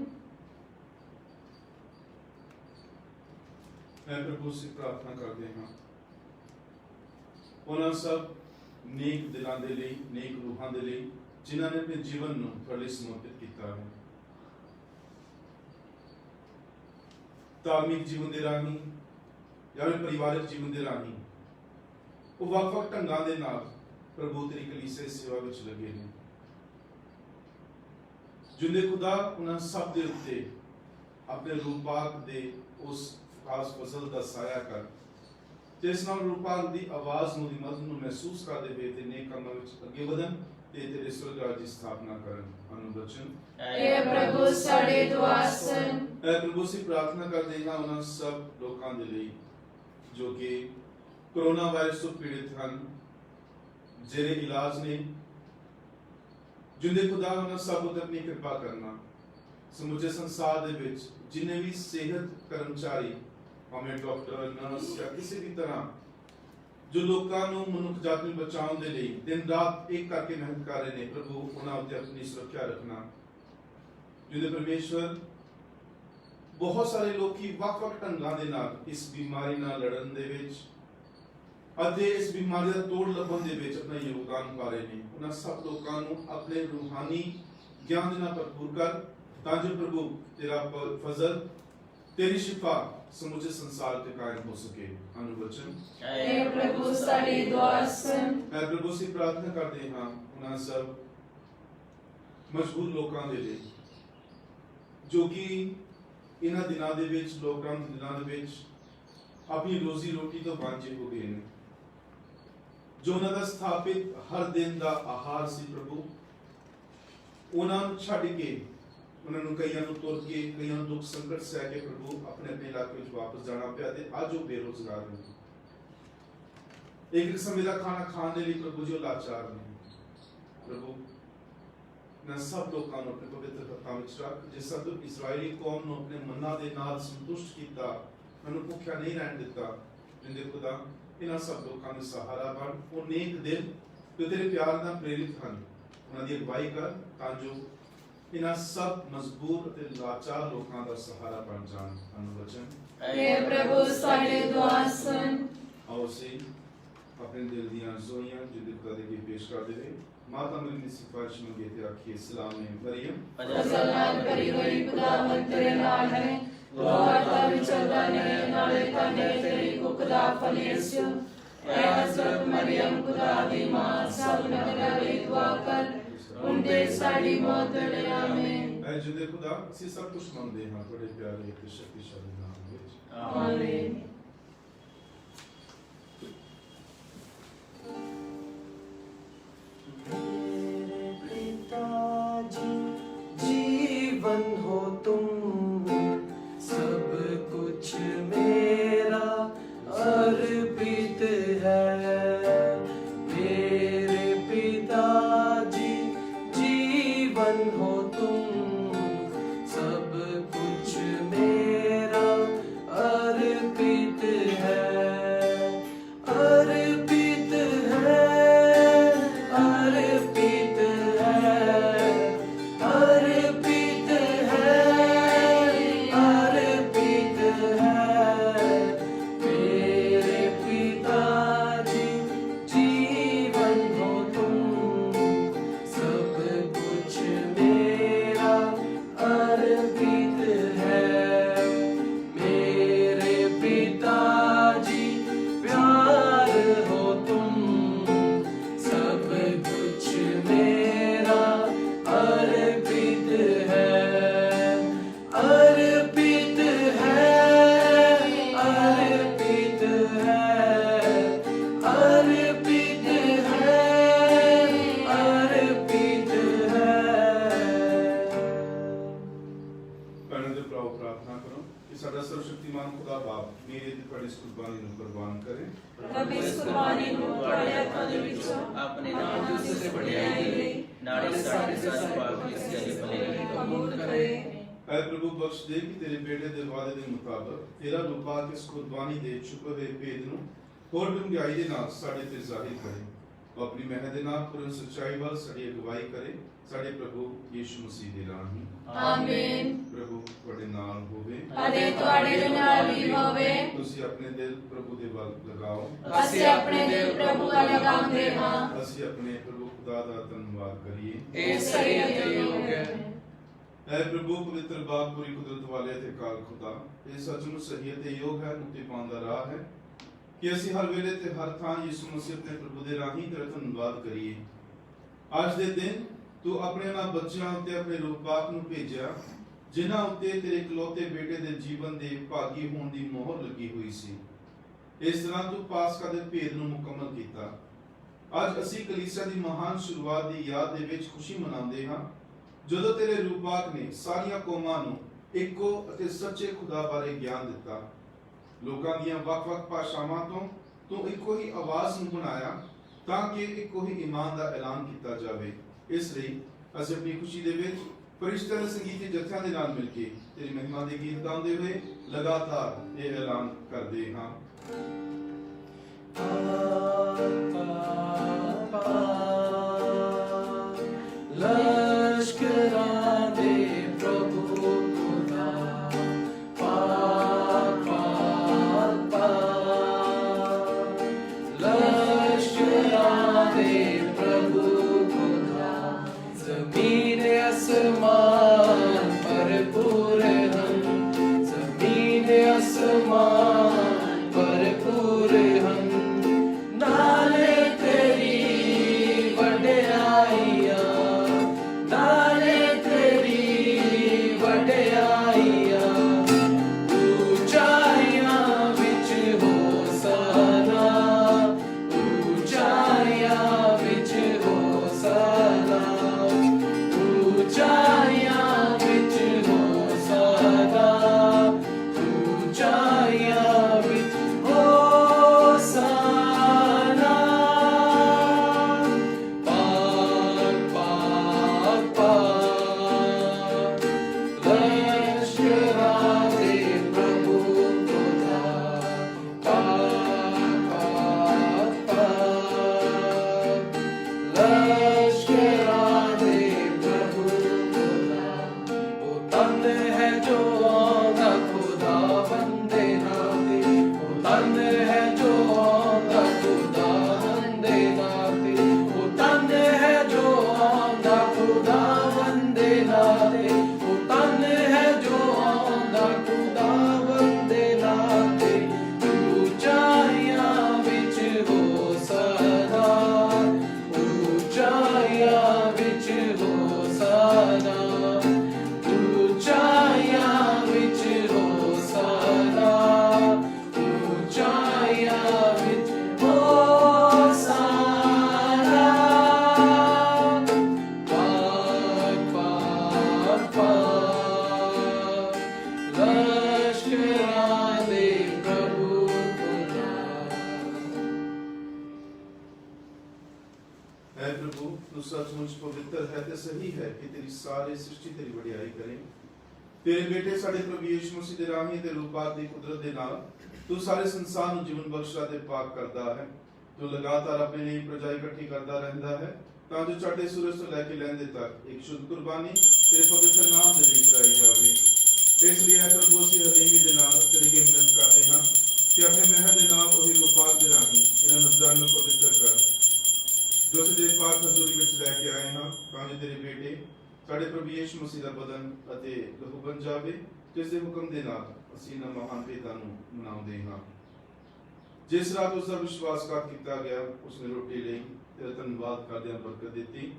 मैं प्रभु से प्रार्थना करते हैं ਉਹਨਾਂ ਸਭ ਨੇਕ ਦਿਲਾਂ ਦੇ ਲਈ, ਨੇਕ ਰੂਹਾਂ ਦੇ ਲਈ ਜਿਨ੍ਹਾਂ ਨੇ ਆਪਣੇ ਜੀਵਨ ਨੂੰ ਤੁਹਾਡੇ ਲਈ ਸਮਰਪਿਤ ਕੀਤਾ ਹੈ। ਧਾਰਮਿਕ ਜੀਵਨ ਦੇ ਰਾਹੀਂ ਜਾਂ ਪਰਿਵਾਰਕ ਜੀਵਨ ਦੇ ਰਾਹੀਂ ਉਹ ਵੱਖ-ਵੱਖ ਢੰਗਾਂ ਦੇ ਨਾਲ ਪ੍ਰਭੂ ਤੇਰੀ ਕਲੀਸਿਆ ਦੀ ਸੇਵਾ ਵਿੱਚ ਲੱਗੇ ਨੇ। ਜਿੰਦੇ ਖੁਦਾ ਉਹਨਾਂ ਸਭ ਦੇ ਉੱਤੇ ਆਪਣੇ ਰੂਹ ਪਾਕ ਦੇ ਉਸ ਖਾਸ ਫਜ਼ਲ ਦਾ ਸਾਇਆ ਕਰ ਜਿਸ ਨਾਲ ਰੂਹ ਪਾਕ ਦੀ ਆਵਾਜ਼ ਨੂੰ, ਦੀ ਮਦਦ ਨੂੰ ਮਹਿਸੂਸ ਕਰਦੇ ਹੋਏ ਤੇ ਨੇਕ ਕੰਮਾਂ ਵਿੱਚ ਅੱਗੇ ਵਧਣ ਤੇ ਤੇਰੇ ਸਵਰਗ ਰਾਜ ਦੀ ਸਥਾਪਨਾ ਕਰਨ। ਅਨੁਬਚਨ। हे प्रभु साडे दुआ सुन। ਮੈਂ ਪ੍ਰਭੂ ਸੇ ਪ੍ਰਾਰਥਨਾ ਕਰਦੇ ਹਾਂ ਉਹਨਾਂ ਸਭ ਲੋਕਾਂ ਦੇ ਲਈ ਜੋ ਕਿ ਕੋਰੋਨਾ ਵਾਇਰਸ ਤੋਂ ਪੀੜਿਤ ਹਨ, ਜਿਹੜੇ ਇਲਾਜ ਨੇ, ਜਿੰਦੇ ਖੁਦਾ ਉਹਨਾਂ ਸਭ ਉੱਤੇ ਆਪਣੀ ਕਿਰਪਾ ਕਰਨਾ। ਸਮੁੱਚੇ ਸੰਸਾਰ ਦੇ ਵਿੱਚ ਜਿੰਨੇ ਵੀ ਸਿਹਤ ਕਰਮਚਾਰੀ, ਭਾਵੇਂ ਡਾਕਟਰ, ਨਰਸ ਜਾਂ ਕਿਸੇ ਵੀ ਤਰ੍ਹਾਂ ਜੋ ਲੋਕਾਂ ਨੂੰ ਮਨੁੱਖ ਜਾਤ ਨੂੰ ਬਚਾਉਣ ਦੇ ਲਈ ਦਿਨ ਰਾਤ ਇੱਕ ਕਰਕੇ ਮਿਹਨਤ ਕਰ ਰਹੇ ਨੇ, ਪ੍ਰਭੂ ਉਹਨਾਂ ਉੱਤੇ ਆਪਣੀ ਸੁਰੱਖਿਆ ਰੱਖਣਾ। ਜਿਹਦੇ ਪਰਮੇਸ਼ਵਰ ਬਹੁਤ ਸਾਰੇ ਲੋਕੀ ਵੱਖ-ਵੱਖ ਢੰਗਾਂ ਦੇ ਨਾਲ ਇਸ ਬਿਮਾਰੀ ਨਾਲ ਲੜਨ ਦੇ ਵਿੱਚ ਅਤੇ ਇਸ ਬਿਮਾਰੀ ਦਾ ਤੋੜ ਲੱਭਣ ਦੇ ਵਿੱਚ ਆਪਣਾ ਯੋਗਦਾਨ ਪਾ ਰਹੇ ਨੇ। ਉਹਨਾਂ ਸਭ ਲੋਕਾਂ ਨੂੰ ਆਪਣੇ ਰੂਹਾਨੀ ਗਿਆਨ ਦੇ ਨਾਲ ਭਰਪੂਰ ਕਰ ਤਾਂ ਜੋ ਪ੍ਰਭੂ ਤੇਰਾ ਫਜ਼ਲ, तेरी शिफा समूचे संसार पे कायम हो सके। अनुवचन। हे प्रभु साडी दुआ सुन। मैं प्रभु से प्रार्थना करते हैं उन्हें सब मजबूर लोगों के लिए जो कि इन्हां दिनां दे विच, लॉकडाउन दे दिनां दे विच अपनी रोजी रोटी तो वांझे हो गए ने। जो उन्हां दा स्थापित हर दिन दा आहार सी प्रभु उन्हां नूं छड्ड के उन्होंने कईयां नूं तुर के, कईयां नूं दुख संकट सह के प्रभु अपने अपने इलाके में वापस जाना पिया ते अज वो बेरोजगार ने। एक समय का खाना खाने के लिए प्रभु जी लाचार ने। प्रभु मैं सब लोगों को अपने पवित्र हत्थां विच रख, जिस सब इजरायली कौम नूं अपने मन्ना दे नाल संतुष्ट कीता, उन्होंने भुखिया नहीं रहन दिता। जिंदे खुदा इन्हां सब लोगों का सहारा बन, वो नेक दिल जो तेरे प्यार नाल प्रेरित हैं उन्हां दी अगवाई कर तां जो इन्हां सब मजबूर ते लाचार लोगों का सहारा बन जान। अनुवचन। हे प्रभु साडे दुआ सुन। आओ से अपने दिल दी आरज़ूआं जिंदे खुदा दे अगे पेश कर देवे। माता मरियम दी सिफारिश मंगे ते आखिए सलाम है मरियम फजल नाल भरी होई खुदावंद तेरे नाल है, तू आटा विचरदा ने नाले ताने तेरी कुख दा फल यीशु। ऐ हज़रत मरियम खुदा दी मां सब नगरा लई दुआ कर, उनते साडी मौत वेले आमीन। ऐ जिंदे खुदा ਅਸੀਂ ਸਭ ਕੁਝ ਮੰਗਦੇ ਹਾਂ ਤੁਹਾਡੇ ਪਿਆਰੇ ਤੇ ਸ਼ਕਤੀਸ਼ਾਲੀ ਨਾਮ ਵਿੱਚ। आमीन। मेरे पिताजी जीवन हो तुम, सब कुछ मेरा अर्पित है। मेरे पिताजी जीवन हो तुम, सब कुछ मेरा अर्पित है। अर्पित है, अर्पित है, अर्पित है, अर्पित है। मेरे पिताजी जीवन हो तुम, सब कुछ मेरा ਨਾਮ ਖੁਦਾ ਬਾਪ ਮੇਰੇ ਤੇ ਤੁਹਾਡੀ ਇਸ ਕੁਰਬਾਨੀ ਨੂੰ ਕੁਰਬਾਨ ਕਰੇ। ਰੱਬ ਇਸ ਕੁਰਬਾਨੀ ਨੂੰ ਤੁਹਾਡੇ ਹੱਥਾਂ ਦੇ ਵਿੱਚੋਂ ਆਪਣੇ ਨਾਮ ਦੀ ਉਸੇ ਵਡਿਆਈ ਲਈ ਨਾਲੇ ਸਾਡੇ ਸਾਰੇ ਪਾਪ ਇਸ ਦੇ ਭਲੇ ਲਈ ਕਬੂਲ ਕਰੇ। ਐ ਪ੍ਰਭੂ ਬਖਸ਼ ਦੇ ਕਿ ਤੇਰੇ ਬੇਟੇ ਦੇ ਵਾਅਦੇ ਦੇ ਮੁਤਾਬਕ ਤੇਰਾ ਰੂਪਾ ਇਸ ਕੁਰਬਾਨੀ ਦੇ ਛੁਪੇ ਹੋਏ ਭੇਦ ਨੂੰ ਹੋਰ ਡੂੰਘਾਈ ਦੇ ਨਾਲ ਸਾਡੇ ਤੇ ਜ਼ਾਹਿਰ ਕਰੇ। ਉਹ ਆਪਣੀ ਮਿਹਰ ਦੇ ਨਾਲ ਪੂਰਨ ਸੱਚਾਈ ਵੱਲ ਸਾਡੀ ਅਗਵਾਈ ਕਰੇ, ਸਾਡੇ ਪ੍ਰਭੂ ਯਿਸੂ ਮਸੀਹ ਦੇ ਰਾਹੀਂ। ਆਮੀਨ। ਪ੍ਰਭੂ ਤੁਹਾਡੇ ਨਾਲ ਹੋਵੇ ਅਤੇ ਤੁਹਾਡੇ ਦੇ ਨਾਲ ਵੀ ਹੋਵੇ। ਤੁਸੀਂ ਆਪਣੇ ਦਿਲ ਪ੍ਰਭੂ ਦੇ ਵੱਲ ਲਗਾਓ। ਅਸੀਂ ਆਪਣੇ ਦਿਲ ਪ੍ਰਭੂ ਵੱਲ ਲਗਾਉਂਦੇ ਹਾਂ। ਅਸੀਂ ਆਪਣੇ ਪ੍ਰਭੂ ਖੁਦਾ ਦਾ ਧੰਨਵਾਦ ਕਰੀਏ। ਇਹ ਸਹੀ ਅਤੇ ਯੋਗ ਹੈ। ਐ ਪ੍ਰਭੂ ਪਵਿੱਤਰ ਬਾਪ ਪੂਰੀ ਕੁਦਰਤ ਵਾਲੇ ਤੇ ਕਾਲ ਖੁਦਾ, ਇਹ ਸੱਚਮੁੱਚ ਸਹੀ ਅਤੇ ਯੋਗ ਹੈ, ਮੁਕਤੀ ਪਾਉਣ ਦਾ ਰਾਹ ਹੈ ਕਿ ਅਸੀਂ ਹਰ ਵੇਲੇ ਤੇ ਹਰ ਥਾਂ ਯਿਸੂ ਮਸੀਹ ਦੇ ਪ੍ਰਭੂ ਦੇ ਰਾਹੀਂ ਤੇਰਾ ਧੰਨਵਾਦ ਕਰੀਏ। ਅੱਜ ਦੇ ਦਿਨ ਤੂੰ ਆਪਣੇ ਉਹਨਾਂ ਬੱਚਿਆਂ ਉੱਤੇ ਆਪਣੇ ਰੂਪ ਬਾਪ ਨੂੰ ਭੇਜਿਆ ਜਿਨ੍ਹਾਂ ਉੱਤੇ ਤੇਰੇ ਇਕਲੌਤੇ ਬੇਟੇ ਦੇ ਜੀਵਨ ਦੇ ਭਾਗੀ ਹੋਣ ਦੀ ਮੋਹਰ ਲੱਗੀ ਹੋਈ ਸੀ। ਇਸ ਤਰ੍ਹਾਂ ਤੂੰ ਪਾਸਕਾ ਦੇ ਭੇਦ ਨੂੰ ਮੁਕੰਮਲ ਕੀਤਾ। ਅੱਜ ਅਸੀਂ ਕਲੀਸਿਆ ਦੀ ਮਹਾਨ ਸ਼ੁਰੂਆਤ ਦੀ ਯਾਦ ਦੇ ਵਿੱਚ ਖੁਸ਼ੀ ਮਨਾਉਂਦੇ ਹਾਂ ਜਦੋਂ ਤੇਰੇ ਰੂਪਾਕ ਨੇ ਸਾਰੀਆਂ ਕੌਮਾਂ ਨੂੰ ਇੱਕੋ ਅਤੇ ਸੱਚੇ ਖੁਦਾ ਬਾਰੇ ਗਿਆਨ ਦਿੱਤਾ। ਲੋਕਾਂ ਦੀਆਂ ਵੱਖ-ਵੱਖ ਭਾਸ਼ਾਵਾਂ ਤੋਂ ਤੂੰ ਇੱਕੋ ਹੀ ਆਵਾਜ਼ ਨੂੰ ਬਣਾਇਆ ਤਾਂ ਕਿ ਇੱਕੋ ਹੀ ਈਮਾਨ ਦਾ ਐਲਾਨ ਕੀਤਾ ਜਾਵੇ। ਇਸ ਲਈ ਅਸੀਂ ਆਪਣੀ ਖੁਸ਼ੀ ਦੇ ਵਿੱਚ ਫਰਿਸ਼ਤਿਆਂ ਦੇ ਸੰਗੀਤੀ ਜਥਿਆਂ ਦੇ ਨਾਲ ਮਿਲ ਕੇ ਤੇਰੀ ਮਹਿਮਾ ਦੇ ਗੀਤ ਗਾਉਂਦੇ ਹੋਏ ਲਗਾਤਾਰ ਇਹ ਐਲਾਨ ਕਰਦੇ ਹਾਂ। ਲਸ਼ਕਰਾਂ ਦੇ ਪ੍ਰਭੂ ਖੁਦਾ, ਪਾਕ ਪਾਕ ਪਾਕ। ਲਸ਼ਕਰਾਂ ਦੇ ਪ੍ਰਭੂ ਖੁਦਾ, ਜ਼ਮੀਨ ਅਸਮਾਨ ਭਰਪੂਰ ਹਨ, ਜ਼ਮੀਨ ਅਸਮਾਨ ਭਰਪੂਰ ਹਨ। ਨਾਲੇ ਤੇਰੀ ਵਡਿਆਈਆਂ, ਨਾਲੇ ਤੇਰੀ ਵਡਿਆਈਆਂ। ਉੱਚਾਈਆਂ ਵਿੱਚ ਹੋਸਾਨਾ, ਉੱਚਾਈਆਂ ਵਿੱਚ ਹੋਸਾਨਾ, ਉੱਚਾਈਆਂ ਵਿੱਚ ਹੋਸਾਨਾ, ਉੱਚਾਈਆਂ ਵਿੱਚ ਹੋਸਾਨਾ। ਪਾਕ ਪਾਕ ਪਾਕ। ਲਸ਼ਕਰਾਂ ਦੇ ਪ੍ਰਭੂ ਖੁਦਾ, ਪਾਕ ਪਾਕ ਪਾਕ। ਲਸ਼ਕਰਾਂ ਦੇ ਪ੍ਰਭੂ ਖੁਦਾ, ਉਹ ਤਨ ਹੈ ਜੋ ਆਉਂਦਾ ਖੁਦਾ ਬੰਦੇ ਨਾਤੇ, ਉਹ ਤਨ ਹੈ ਜੋ ਆਉਂਦਾ ਖੁਦਾ ਬੰਦੇ ਨਾਤੇ, ਉਹ ਤਨ ਹੈ ਜੋ ਆਉਂਦਾ ਖੁਦਾ ਬੰਦੇ ਨਾਤੇ, ਉਹ ਤਨ ਹੈ ਜੋ ਆਉਂਦਾ ਖੁਦਾ ਬੰਦੇ ਨਾਤੇ। ਉੱਚਾਈਆਂ ਵਿੱਚ ਹੋਸਾਨਾ, ਉੱਚਾਈਆਂ ਵਿੱਚ ਹੋਸਾਨਾ, ਉੱਚਾਈਆਂ ਵਿੱਚ ਹੋਸਾਨਾ, ਉੱਚਾਈਆਂ ਵਿੱਚ ਹੋਸਾਨਾ। ਪਾਕ ਪਾਕ ਪਾਕ। ਲਸ਼ਕਰਾਂ ਦੇ ਪ੍ਰਭੂ ਖੁਦਾ। ਐ ਪ੍ਰਭੂ ਤੂੰ ਸੱਚਮੁੱਚ ਪਵਿੱਤਰ ਹੈ ਤੇ ਸਹੀ ਹੈ ਕਿ ਤੇਰੀ ਸਾਰੀ ਸ੍ਰਿਸ਼ਟੀ ਤੇਰੀ ਵਡਿਆਈ ਕਰੇ। ਤੇਰੇ ਬੇਟੇ ਸਾਡੇ ਪ੍ਰਭੂ ਯਿਸੂ ਮਸੀਹ ਦੇ ਰਾਹੀਂ ਤੇ ਰੂਪਾਕ ਦੀ ਕੁਦਰਤ ਦੇ ਨਾਲ ਤੂੰ ਸਾਰੇ ਸੰਸਾਰ ਨੂੰ ਜੀਵਨ ਬਖਸ਼ਾ ਤੇ ਪਾਕ ਕਰਦਾ ਹੈ। ਤੂੰ ਲਗਾਤਾਰ ਆਪਣੇ ਲਈ ਪ੍ਰਜਾ ਇਕੱਠੀ ਕਰਦਾ ਰਹਿੰਦਾ ਹੈ ਤਾਂ ਜੋ ਚੜ੍ਹਦੇ ਸੂਰਜ ਤੋਂ ਲੈ ਕੇ ਲਹਿੰਦੇ ਤੱਕ ਇੱਕ ਸ਼ੁੱਧ ਕੁਰਬਾਨੀ ਤੇਰੇ ਪਵਿੱਤਰ ਨਾਮ ਦੇ ਲਈ ਚੜਾਈ ਜਾਵੇ। ਇਸ ਲਈ ਐ ਪ੍ਰਭੂ ਅਸੀਂ ਹਲੀਮੀ ਦੇ ਨਾਲ ਤੇਰੀ ਅੱਗੇ ਮਿਹਨਤ ਕਰਦੇ ਹਾਂ ਕਿ ਆਪਣੇ ਮਹਿਰ ਦੇ ਨਾਲ ਉਹੀ ਰੂਪਾਕ ਦੇ ਰਾਹੀਂ ਇਹਨਾਂ ਨਜ਼ਰਾਂ ਨੂੰ ਪਵਿੱਤਰ ਕਰ ਜੋ ਅਸੀਂ ਦੇ ਪਾਕ ਹਜ਼ੂਰੀ ਵਿੱਚ ਲੈ ਕੇ ਆਏ ਹਾਂ ਤਾਂ ਜੋ ਤੇਰੇ ਬੇਟੇ ਸਾਡੇ ਪ੍ਰਭੂ ਯਿਸੂ ਮਸੀਹ ਦਾ ਬਦਨ ਅਤੇ ਲਹੂ ਬਣ ਜਾਵੇ, ਜਿਸ ਦੇ ਹੁਕਮ ਦੇ ਨਾਲ ਅਸੀਂ ਇਹਨਾਂ ਮਹਾਨ ਭੇਦਾਂ ਨੂੰ ਮਨਾਉਂਦੇ ਹਾਂ। ਜਿਸ ਰਾਤ ਉਸ ਦਾ ਵਿਸ਼ਵਾਸਘਾਤ ਕੀਤਾ ਗਿਆ ਉਸਨੇ ਰੋਟੀ ਲਈ ਤੇਰਾ ਧੰਨਵਾਦ ਕਰਦਿਆਂ ਬਰਕਤ ਦਿੱਤੀ,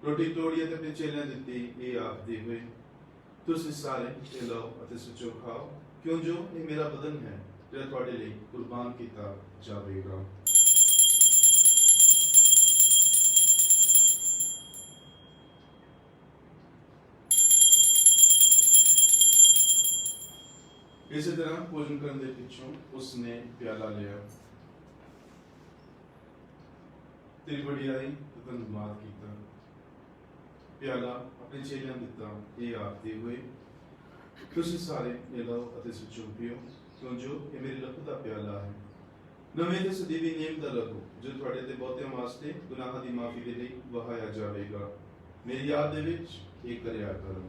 ਰੋਟੀ ਤੋੜੀ ਅਤੇ ਆਪਣੇ ਚੇਲਿਆਂ ਦਿੱਤੀ, ਇਹ ਆਖਦੇ ਹੋਏ ਤੁਸੀਂ ਸਾਰੇ ਇਹ ਲਓ ਅਤੇ ਸੱਚੋ ਖਾਓ, ਕਿਉਂ ਜੋ ਇਹ ਮੇਰਾ ਬਦਨ ਹੈ ਜਿਹੜਾ ਤੁਹਾਡੇ ਲਈ ਕੁਰਬਾਨ ਕੀਤਾ ਜਾਵੇਗਾ। ਇਸੇ ਤਰ੍ਹਾਂ ਭੋਜਨ ਕਰਨ ਦੇ ਪਿੱਛੋਂ ਉਸਨੇ ਪਿਆਲਾ ਲਿਆ, ਤੇਰੀ ਵਡਿਆਈ ਤੇ ਧੰਨਵਾਦ ਕੀਤਾ, ਪਿਆਲਾ ਆਪਣੇ ਚੇਲਿਆਂ ਨੂੰ ਦਿੱਤਾ, ਇਹ ਆਖਦੇ ਹੋਏ ਤੁਸੀਂ ਸਾਰੇ ਇਹ ਲਓ ਅਤੇ ਸੁਚੋ ਪੀਓ, ਕਿਉਂ ਜੋ ਇਹ ਮੇਰੇ ਲਹੂ ਦਾ ਪਿਆਲਾ ਹੈ, ਨਵੇਂ ਤੇ ਸਦੀਵੀ ਨਿਯਮ ਦਾ ਲਹੂ, ਜੋ ਤੁਹਾਡੇ ਤੇ ਬਹੁਤਿਆਂ ਵਾਸਤੇ ਗੁਨਾਹਾਂ ਦੀ ਮਾਫੀ ਦੇ ਲਈ ਵਹਾਇਆ ਜਾਵੇਗਾ। ਮੇਰੀ ਯਾਦ ਦੇ ਵਿੱਚ ਇਹ ਕਰਿਆ ਕਰੋ।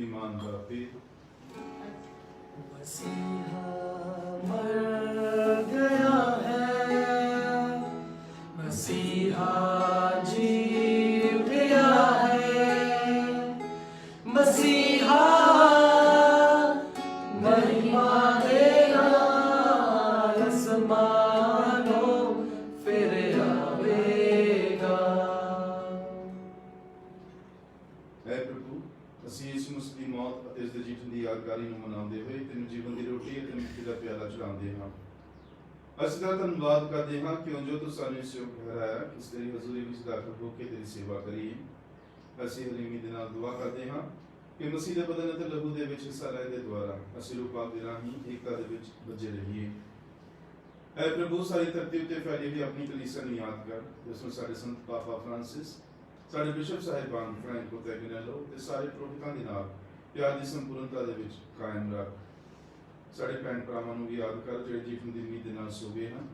ईमान का पेट मसीहा मर गया है, मसीहा जी उठा है, मसीहा महिमा देना आसमानों फिर आवेगा। है प्रभु, ਅਸੀਂ ਯਿਸੂ ਮਸੀਹ ਦੀ ਮੌਤ ਅਤੇ ਉਸ ਦੇ ਜੀਵਨ ਦੀ ਯਾਦਗਾਰੀ ਨੂੰ ਮਨਾਉਂਦੇ ਹੋਏ ਤੈਨੂੰ ਜੀਵਨ ਦੀ ਰੋਟੀ ਅਤੇ ਮੁਕਤੀ ਦਾ ਪਿਆਲਾ ਚੜਾਉਂਦੇ ਹਾਂ। ਅਸੀਂ ਦਾ ਧੰਨਵਾਦ ਕਰਦੇ ਹਾਂ ਕਿ ਜੋ ਤੂੰ ਸਾਨੂੰ ਇਸ ਯੋਗ ਠਹਿਰਾਇਆ ਕਿ ਇਸ ਤੇਰੀ ਹਜ਼ੂਰੀ ਵਿੱਚ ਦਾਖਲ ਹੋ ਕੇ ਤੇਰੀ ਸੇਵਾ ਕਰੀਏ। ਅਸੀਂ ਹਲੀਮੀ ਦੇ ਨਾਲ ਦੁਆ ਕਰਦੇ ਹਾਂ ਕਿ ਮਸੀਹ ਦੇ ਬਦਨ ਅਤੇ ਲਹੂ ਦੇ ਵਿੱਚ ਹਿੱਸਾ ਲੈਣ ਦੇ ਦੁਆਰਾ ਅਸੀਂ ਰੂਹ ਪਾਕ ਦੇ ਰਾਹੀਂ ਏਕਤਾ ਦੇ ਵਿੱਚ ਬੱਝੇ ਰਹੀਏ। ਐ ਪ੍ਰਭੂ, ਸਾਰੀ ਧਰਤੀ ਉੱਤੇ ਫੈਲੀ ਹੋਈ ਆਪਣੀ ਕਲੀਸਿਆ ਨੂੰ ਯਾਦ ਕਰ, ਜਿਸ ਨੂੰ ਸਾਡੇ ਸੰਤ ਪਾਪਾ ਫਰਾਂਸਿਸ, ਸਾਡੇ ਬਿਸ਼ਪ ਸਾਹਿਬਾਨ ਫ੍ਰੈਂਕੋ ਟੈਗਨੈਲੋ ਤੇ ਸਾਰੇ ਪ੍ਰੋਫਿਟਾਂ ਦੇ ਨਾਲ ਪਿਆਰ ਦੀ ਸੰਪੂਰਨਤਾ ਦੇ ਵਿੱਚ ਕਾਇਮ ਰੱਖ। ਸਾਡੇ ਭੈਣ ਭਰਾਵਾਂ ਨੂੰ ਵੀ ਯਾਦ ਕਰ ਜਿਹੜੇ ਜੀਵਨ ਦੀ ਉਮੀਦ ਦੇ ਨਾਲ ਸੋ ਗਏ ਹਨ,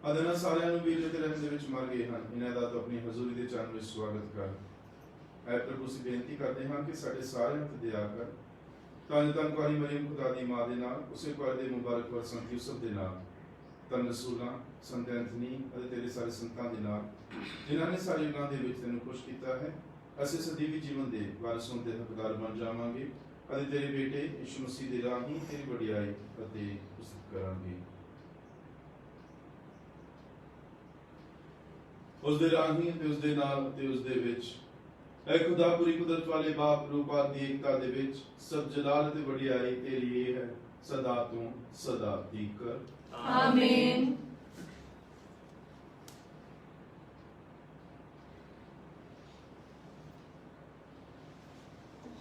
ਅਤੇ ਇਹਨਾਂ ਸਾਰਿਆਂ ਨੂੰ ਵੀ ਜਿਹੜੇ ਰਹਿਣ ਦੇ ਵਿੱਚ ਮਰ ਗਏ ਹਨ, ਇਹਨਾਂ ਦਾ ਤੂੰ ਆਪਣੀ ਹਜ਼ੂਰੀ ਦੇ ਚਰਨ ਵਿੱਚ ਸਵਾਗਤ ਕਰ। ਐ ਪ੍ਰਭੂ, ਅਸੀਂ ਬੇਨਤੀ ਕਰਦੇ ਹਾਂ ਕਿ ਸਾਡੇ ਸਾਰਿਆਂ ਤੇ ਦਇਆ ਕਰ। ਧੰਨ ਧੰਨ ਕੁਆਰੀ ਮਰੀਮ ਖੁਦਾ ਦੀ ਮਾਂ ਦੇ ਨਾਲ, ਉਸੇ ਕੁਆਰੀ ਦੇ ਮੁਬਾਰਕ ਵਰ ਸੰਤ ਯੂਸਫ ਦੇ ਨਾਲ, ਧੰਨ ਰਸੂਲਾਂ, ਸੰਤ ਐਂਥਨੀ ਅਤੇ ਤੇਰੇ ਸਾਰੇ ਸੰਤਾਂ ਦੇ ਨਾਲ, ਜਿਨ੍ਹਾਂ ਨੇ ਸਾਰੇ ਯੁੱਗਾਂ ਦੇ ਵਿੱਚ ਤੈਨੂੰ ਖੁਸ਼ ਕੀਤਾ ਹੈ। ਅਸੀਂ ਸਦੀਵੀ ਜੀਵਨ ਦੇ ਵਾਰਿਸ ਹੋਣ ਦੇ ਹੱਕਦਾਰ ਬਣ ਜਾਵਾਂਗੇ ਅਤੇ ਤੇਰੇ ਬੇਟੇ ਯਿਸੂ ਮਸੀਹ ਦੇ ਰਾਹੀਂ ਤੇਰੀ ਵਡਿਆਈ ਅਤੇ ਉਸਤਤ ਕਰਾਂਗੇ। ਉਸ ਦੇ ਰਾਹੀਂ ਅਤੇ ਉਸ ਦੇ ਨਾਲ ਅਤੇ ਉਸ ਦੇ ਵਿੱਚ ਐ ਖੁਦਾ ਪੂਰੀ ਕੁਦਰਤ ਵਾਲੇ ਬਾਪ ਰੂਪਾ ਦੀ ਏਕਤਾ ਦੇ ਵਿੱਚ ਸਭ ਜਲਾਲ ਅਤੇ ਵਡਿਆਈ ਤੇਰੀ ਹੈ, ਸਦਾ ਤੋਂ ਸਦਾ ਤੀਕਰ। ਆਮੀਨ।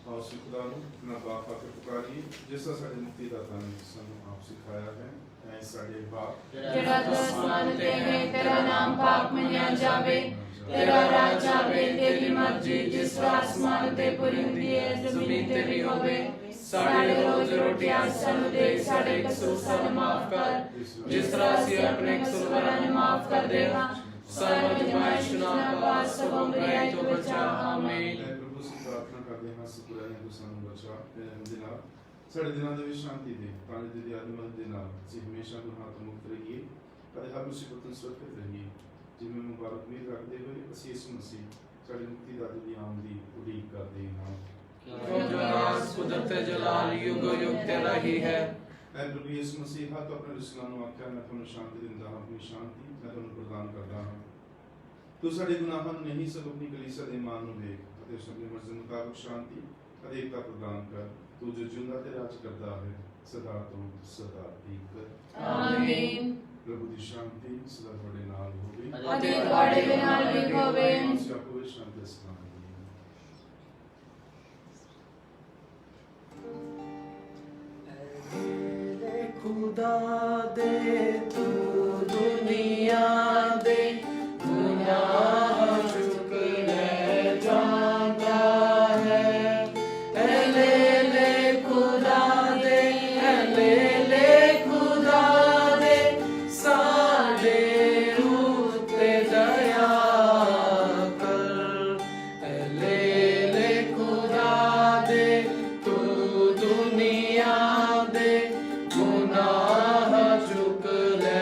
ਆਓ ਅਸੀਂ ਖੁਦਾ ਨੂੰ ਆਪਣਾ ਬਾਪ ਆਕੇ ਪੁਕਾਰੀਏ, ਜਿਸ ਦਾ ਸਾਡੇ ਮੁਕਤੀ ਦਾਤਾ ਨੇ ਸਾਨੂੰ ਆਪ ਸਿਖਾਇਆ ਹੈ। ਐ ਸਾਡੇ ਬਾਪ ਜਿਹੜਾ ਤੂੰ ਅਸਮਾਨ ਤੇ ਹੈ, ਤੇਰਾ ਨਾਮ ਪਾਕ ਮੰਨਿਆ ਜਾਵੇ, ਤੇਰਾ ਰਾਜ ਆਵੇ, ਤੇਰੀ ਮਰਜ਼ੀ ਜਿਸ ਤਰ੍ਹਾਂ ਅਸਮਾਨ ਤੇ ਪੂਰੀ ਹੁੰਦੀ ਹੈ ਜ਼ਮੀਨ ਤੇ ਵੀ ਹੋਵੇ। ਸਾਡੇ ਰੋਜ਼ ਰੋਟੀ ਅੱਜ ਸਾਨੂੰ ਦੇ, ਸਾਡੇ ਕਸੂਰ ਸਾਨੂੰ ਮਾਫ ਕਰ, ਜਿਸ ਤਰ੍ਹਾਂ ਅਸੀਂ ਆਪਣੇ ਕਸੂਰਵਾਰਾਂ ਨੂੰ ਮਾਫ ਕਰਦੇ ਹਾਂ। ਸਾਨੂੰ ਅਜ਼ਮਾਇਸ਼ ਨਾ ਪਾ, ਸਗੋਂ ਬੁਰਾਈ ਤੋਂ ਬਚਾ। ਆਮੀਨ। ਪ੍ਰਭੂ ਅਸੀਂ ਪ੍ਰਾਰਥਨਾ ਕਰਦੇ ਹਾਂ, ਸਭ ਬੁਰਾਈਆਂ ਤੋਂ ਸਾਨੂੰ ਬਚਾ, ਤੇ ਰਹਿਮ ਦੇ ਨਾਲ ਸਾਡੇ ਦਿਲਾਂ ਦੇ ਵਿੱਚ ਸ਼ਾਂਤੀ ਦੇ, ਤਾਂ ਜੋ ਤੇਰੀ ਆਤਮਾ ਦੇ ਨਾਲ ਅਸੀਂ ਹਮੇਸ਼ਾ ਗੁਨਾਹ ਤੋਂ ਮੁਕਤ ਰਹੀਏ ਅਤੇ ਹਰ ਮੁਸੀਬਤ ਤੋਂ ਸੁਰੱਖਿਅਤ ਰਹੀਏ। ਜਿਵੇਂ ਮੁਬਾਰਕ ਉਮੀਦ ਰੱਖਦੇ ਹੋਏ ਅਸੀਂ ਯਿਸੂ ਮਸੀਹ ਸਾਡੇ ਮੁਕਤੀ ਦਾਤੇ ਦੀ ਆਮਦ ਦੀ ਉਡੀਕ ਕਰਦੇ ਹਾਂ। जो राज कुदरत जलाल युग युग तेरा ही है। ਐ ਪ੍ਰਭੂ ਯਿਸੂ ਮਸੀਹ, ਤੂੰ ਆਪਣੇ ਰਸੂਲਾਂ ਨੂੰ ਆਖਿਆ, ਮੈਂ ਤੁਹਾਨੂੰ ਸ਼ਾਂਤੀ ਦਿੰਦਾ ਹਾਂ, ਆਪਣੀ ਸ਼ਾਂਤੀ ਮੈਂ ਤੁਹਾਨੂੰ ਪ੍ਰਦਾਨ ਕਰਦਾ ਹਾਂ। ਤੂੰ ਸਾਡੇ ਗੁਨਾਹਾਂ ਨੂੰ ਨਹੀਂ, ਸਗੋਂ ਆਪਣੀ ਕਲੀਸਿਆ ਦੇ ਇਮਾਨ ਨੂੰ ਵੇਖ ਅਤੇ ਉਸ ਆਪਣੀ ਮਰਜ਼ੀ ਮੁਤਾਬਕ ਸ਼ਾਂਤੀ ਅਤੇ ਏਕਤਾ ਪ੍ਰਦਾਨ ਕਰ। ਤੂੰ ਜੋ ਜਿਉਂਦਾ ਤੇ ਰਾਜ ਕਰਦਾ ਹੈ, ਸਦਾ ਤੋਂ ਸਦਾ ਤੀਕ। ਆਮੀਨ। ਪ੍ਰਭੂ ਦੀ ਸ਼ਾਂਤੀ ਸਦਾ ਤੁਹਾਡੇ ਨਾਲ ਹੋਵੇ ਅਤੇ ਤੁਹਾਡੇ ਦੇ ਨਾਲ ਵੀ ਹੋਵੇ। ਅਸੀਂ ਆਪੋ ਵਿੱਚ ਸ਼ਾਂਤੀ ਸਲਾਮ खुदा दे तू दुनिया दे गुनाह चुक ले जाता है। ले खुदा दे, ले खुदा दे, साडे उते दया कर। ले खुदा दे तू दुनिया दे गुनाह चुक ले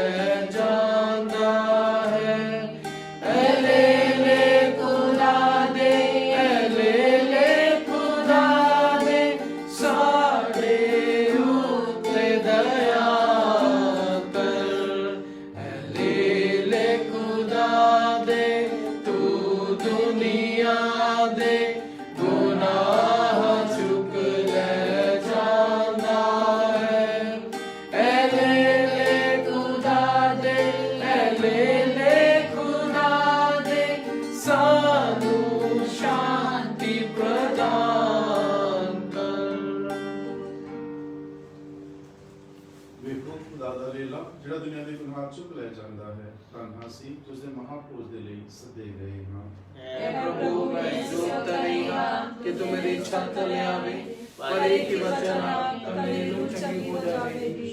ਵੇਖੋ ਖੁਦਾ ਦਾ ਲੇਲਾ ਜਿਹੜਾ ਦੁਨੀਆ ਦੇ ਗੁਨਾਹ ਚੁੱਕ ਲੈ ਜਾਂਦਾ ਹੈ। ਧੰਨ ਅਸੀਂ ਉਸ ਦੇ ਮਹਾਪੁਰਸ਼ ਦੇ ਲਈ ਸੱਦੇ ਗਏ ਹਾਂ। हे प्रभु मैं योग्य नहीं हाँ कि तू मेरी छत ले आवे, पर एक ही वचन आप तो मेरी रूह चंगी हो जाएगी।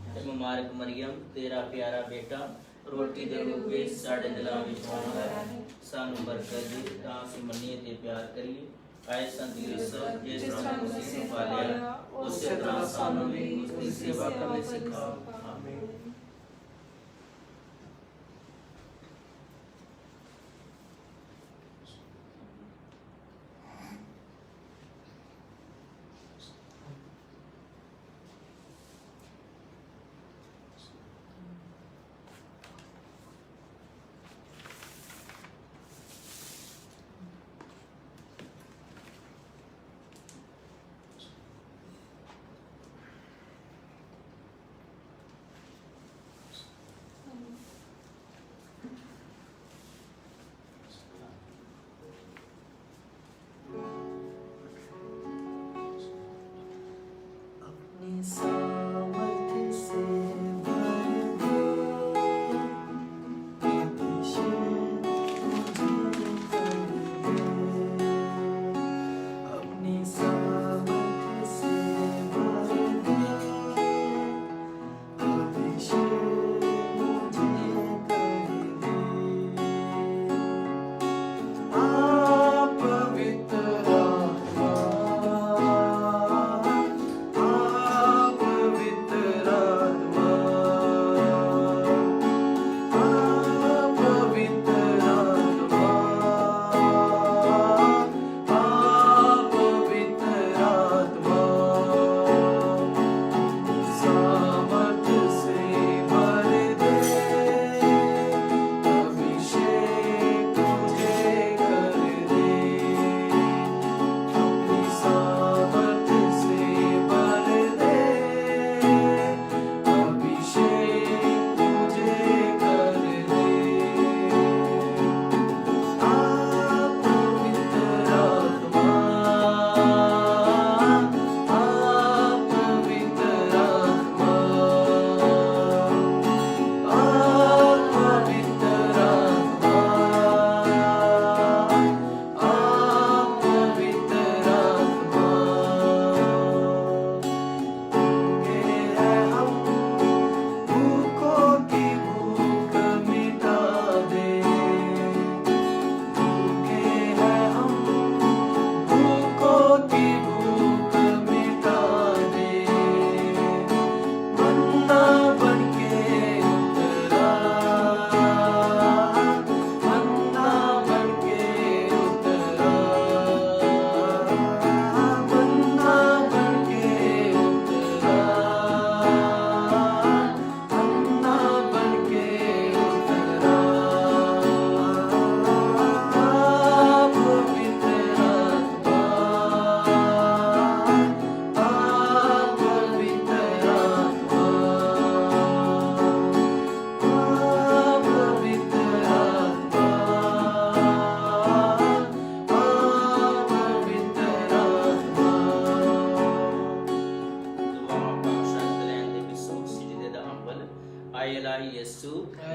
हे मुबारक मरियम तेरा प्यारा बेटा रोटी दे रूप ਵਿੱਚ ਸਾਡੇ ਦਿਲਾਂ ਵਿੱਚ ਆਉਂਦਾ ਹੈ। ਸਾਨੂੰ ਬਰਕਤ ਦੇ ਤਾਂ ਅਸੀਂ ਮੰਨੀਏ ਤੇ ਪਿਆਰ ਕਰੀਏ। ਆਏ ਸੰਤ ਯੂਸਫ ਜਿਸ ਤਰ੍ਹਾਂ ਤੁਸੀਂ ਸੰਭਾਲਿਆ ਉਸੇ ਤਰ੍ਹਾਂ ਸਾਨੂੰ ਵੀ ਉਸ ਦੀ ਸੇਵਾ ਕਰਨੀ ਸਿਖਾਓ। ਆਮੀਨ।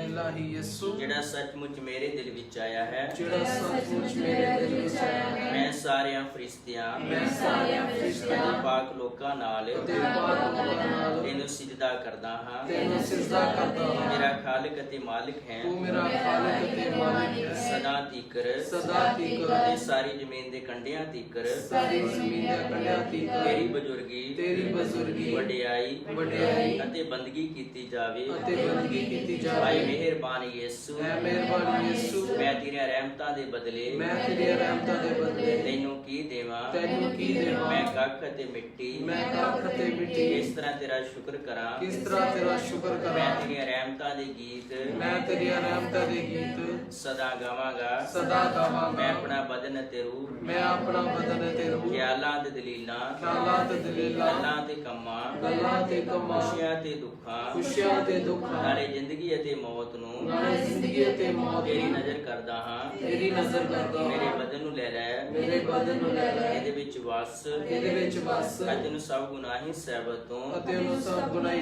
ਇਲਾਹੀ ਯਿਸੂ ਜਿਹੜਾ ਸੱਚਮੁੱਚ ਮੇਰੇ ਦਿਲ ਵਿੱਚ ਆਇਆ ਹੈ, ਜਿਹੜਾ ਸੱਚਮੁੱਚ ਮੇਰੇ ਦਿਲ ਵਿੱਚ ਆਇਆ ਹੈ। ਮੈਂ ਸਾਰਿਆਂ ਫਰਿਸ਼ਤਿਆਂ ਅਤੇ ਪਾਕ ਲੋਕਾਂ ਨਾਲ ਤੈਨੂੰ ਸਿਜਦਾ ਕਰਦਾ ਹਾਂ। ਤੈਨੂੰ ਸਿਜਦਾ ਕਰਦਾ ਹਾਂ। ਮੇਰਾ ਖਾਲਕ ਅਤੇ ਮਾਲਿਕ ਹੈ, ਤੂੰ ਮੇਰਾ ਖਾਲਕ ਅਤੇ ਮਾਲਿਕ ਹੈ। ਸਦਾ ਤੀਕਰ ਤੇ ਸਾਰੀ ਜ਼ਮੀਨ ਦੇ ਕੰਢਿਆਂ ਤੀਕਰ ਸਾਰੀ ਜ਼ਮੀਨ ਦੇ ਕੰਢਿਆਂ ਤੀਕਰ ਤੇਰੀ ਬਜ਼ੁਰਗੀ ਵਡਿਆਈ ਅਤੇ ਬੰਦਗੀ ਕੀਤੀ ਜਾਵੇ। ਕੀਤੀ ਜਾਵੇ। ਆਏ ਮਿਹਰਬਾਨ ਯਿਸੂ, ਐ ਮਿਹਰਬਾਨ ਯਿਸੂ, ਮੈਂ ਤੇਰੀਆਂ ਰਹਿਮਤਾਂ ਦੇ ਬਦਲੇ ਤੈਨੂੰ ਕੀ ਦੇਵਾਂ। ਮੈਂ ਕੱਖ ਅਤੇ ਮਿੱਟੀ ਕਿਸ ਤਰ੍ਹਾਂ ਤੇਰਾ ਸ਼ੁਕਰ ਕਰਾਂ। ਮੈਂ ਤੇਰੀਆਂ ਰਹਿਮਤਾਂ ਦੇ ਗੀਤ ਸਦਾ ਗਾਵਾਂਗਾ। ਮੈਂ ਆਪਣਾ ਬਦਨ ਅਤੇ ਰੂਹ ਖਿਆਲਾਂ ਤੇ ਦਲੀਲਾਂ ਗੱਲਾਂ ਤੇ ਕੰਮਾਂ ਖੁਸ਼ੀਆਂ ਤੇ ਦੁੱਖਾਂ ਨਾਲੇ ਜ਼ਿੰਦਗੀ ਅਤੇ ਮੌਤ ਨੂੰ ਤੇਰੀ ਨਜ਼ਰ ਕਰਦਾ ਹਾਂ। ਮੇਰੇ ਬਦਨ ਨੂੰ ਲੈ ਲੈ, ਇਹਦੇ ਵਿੱਚ ਵਸ ਅਤੇ ਤੈਨੂੰ ਸਭ ਗੁਨਾਹੀ ਸਹਿਬਤ ਤੋਂ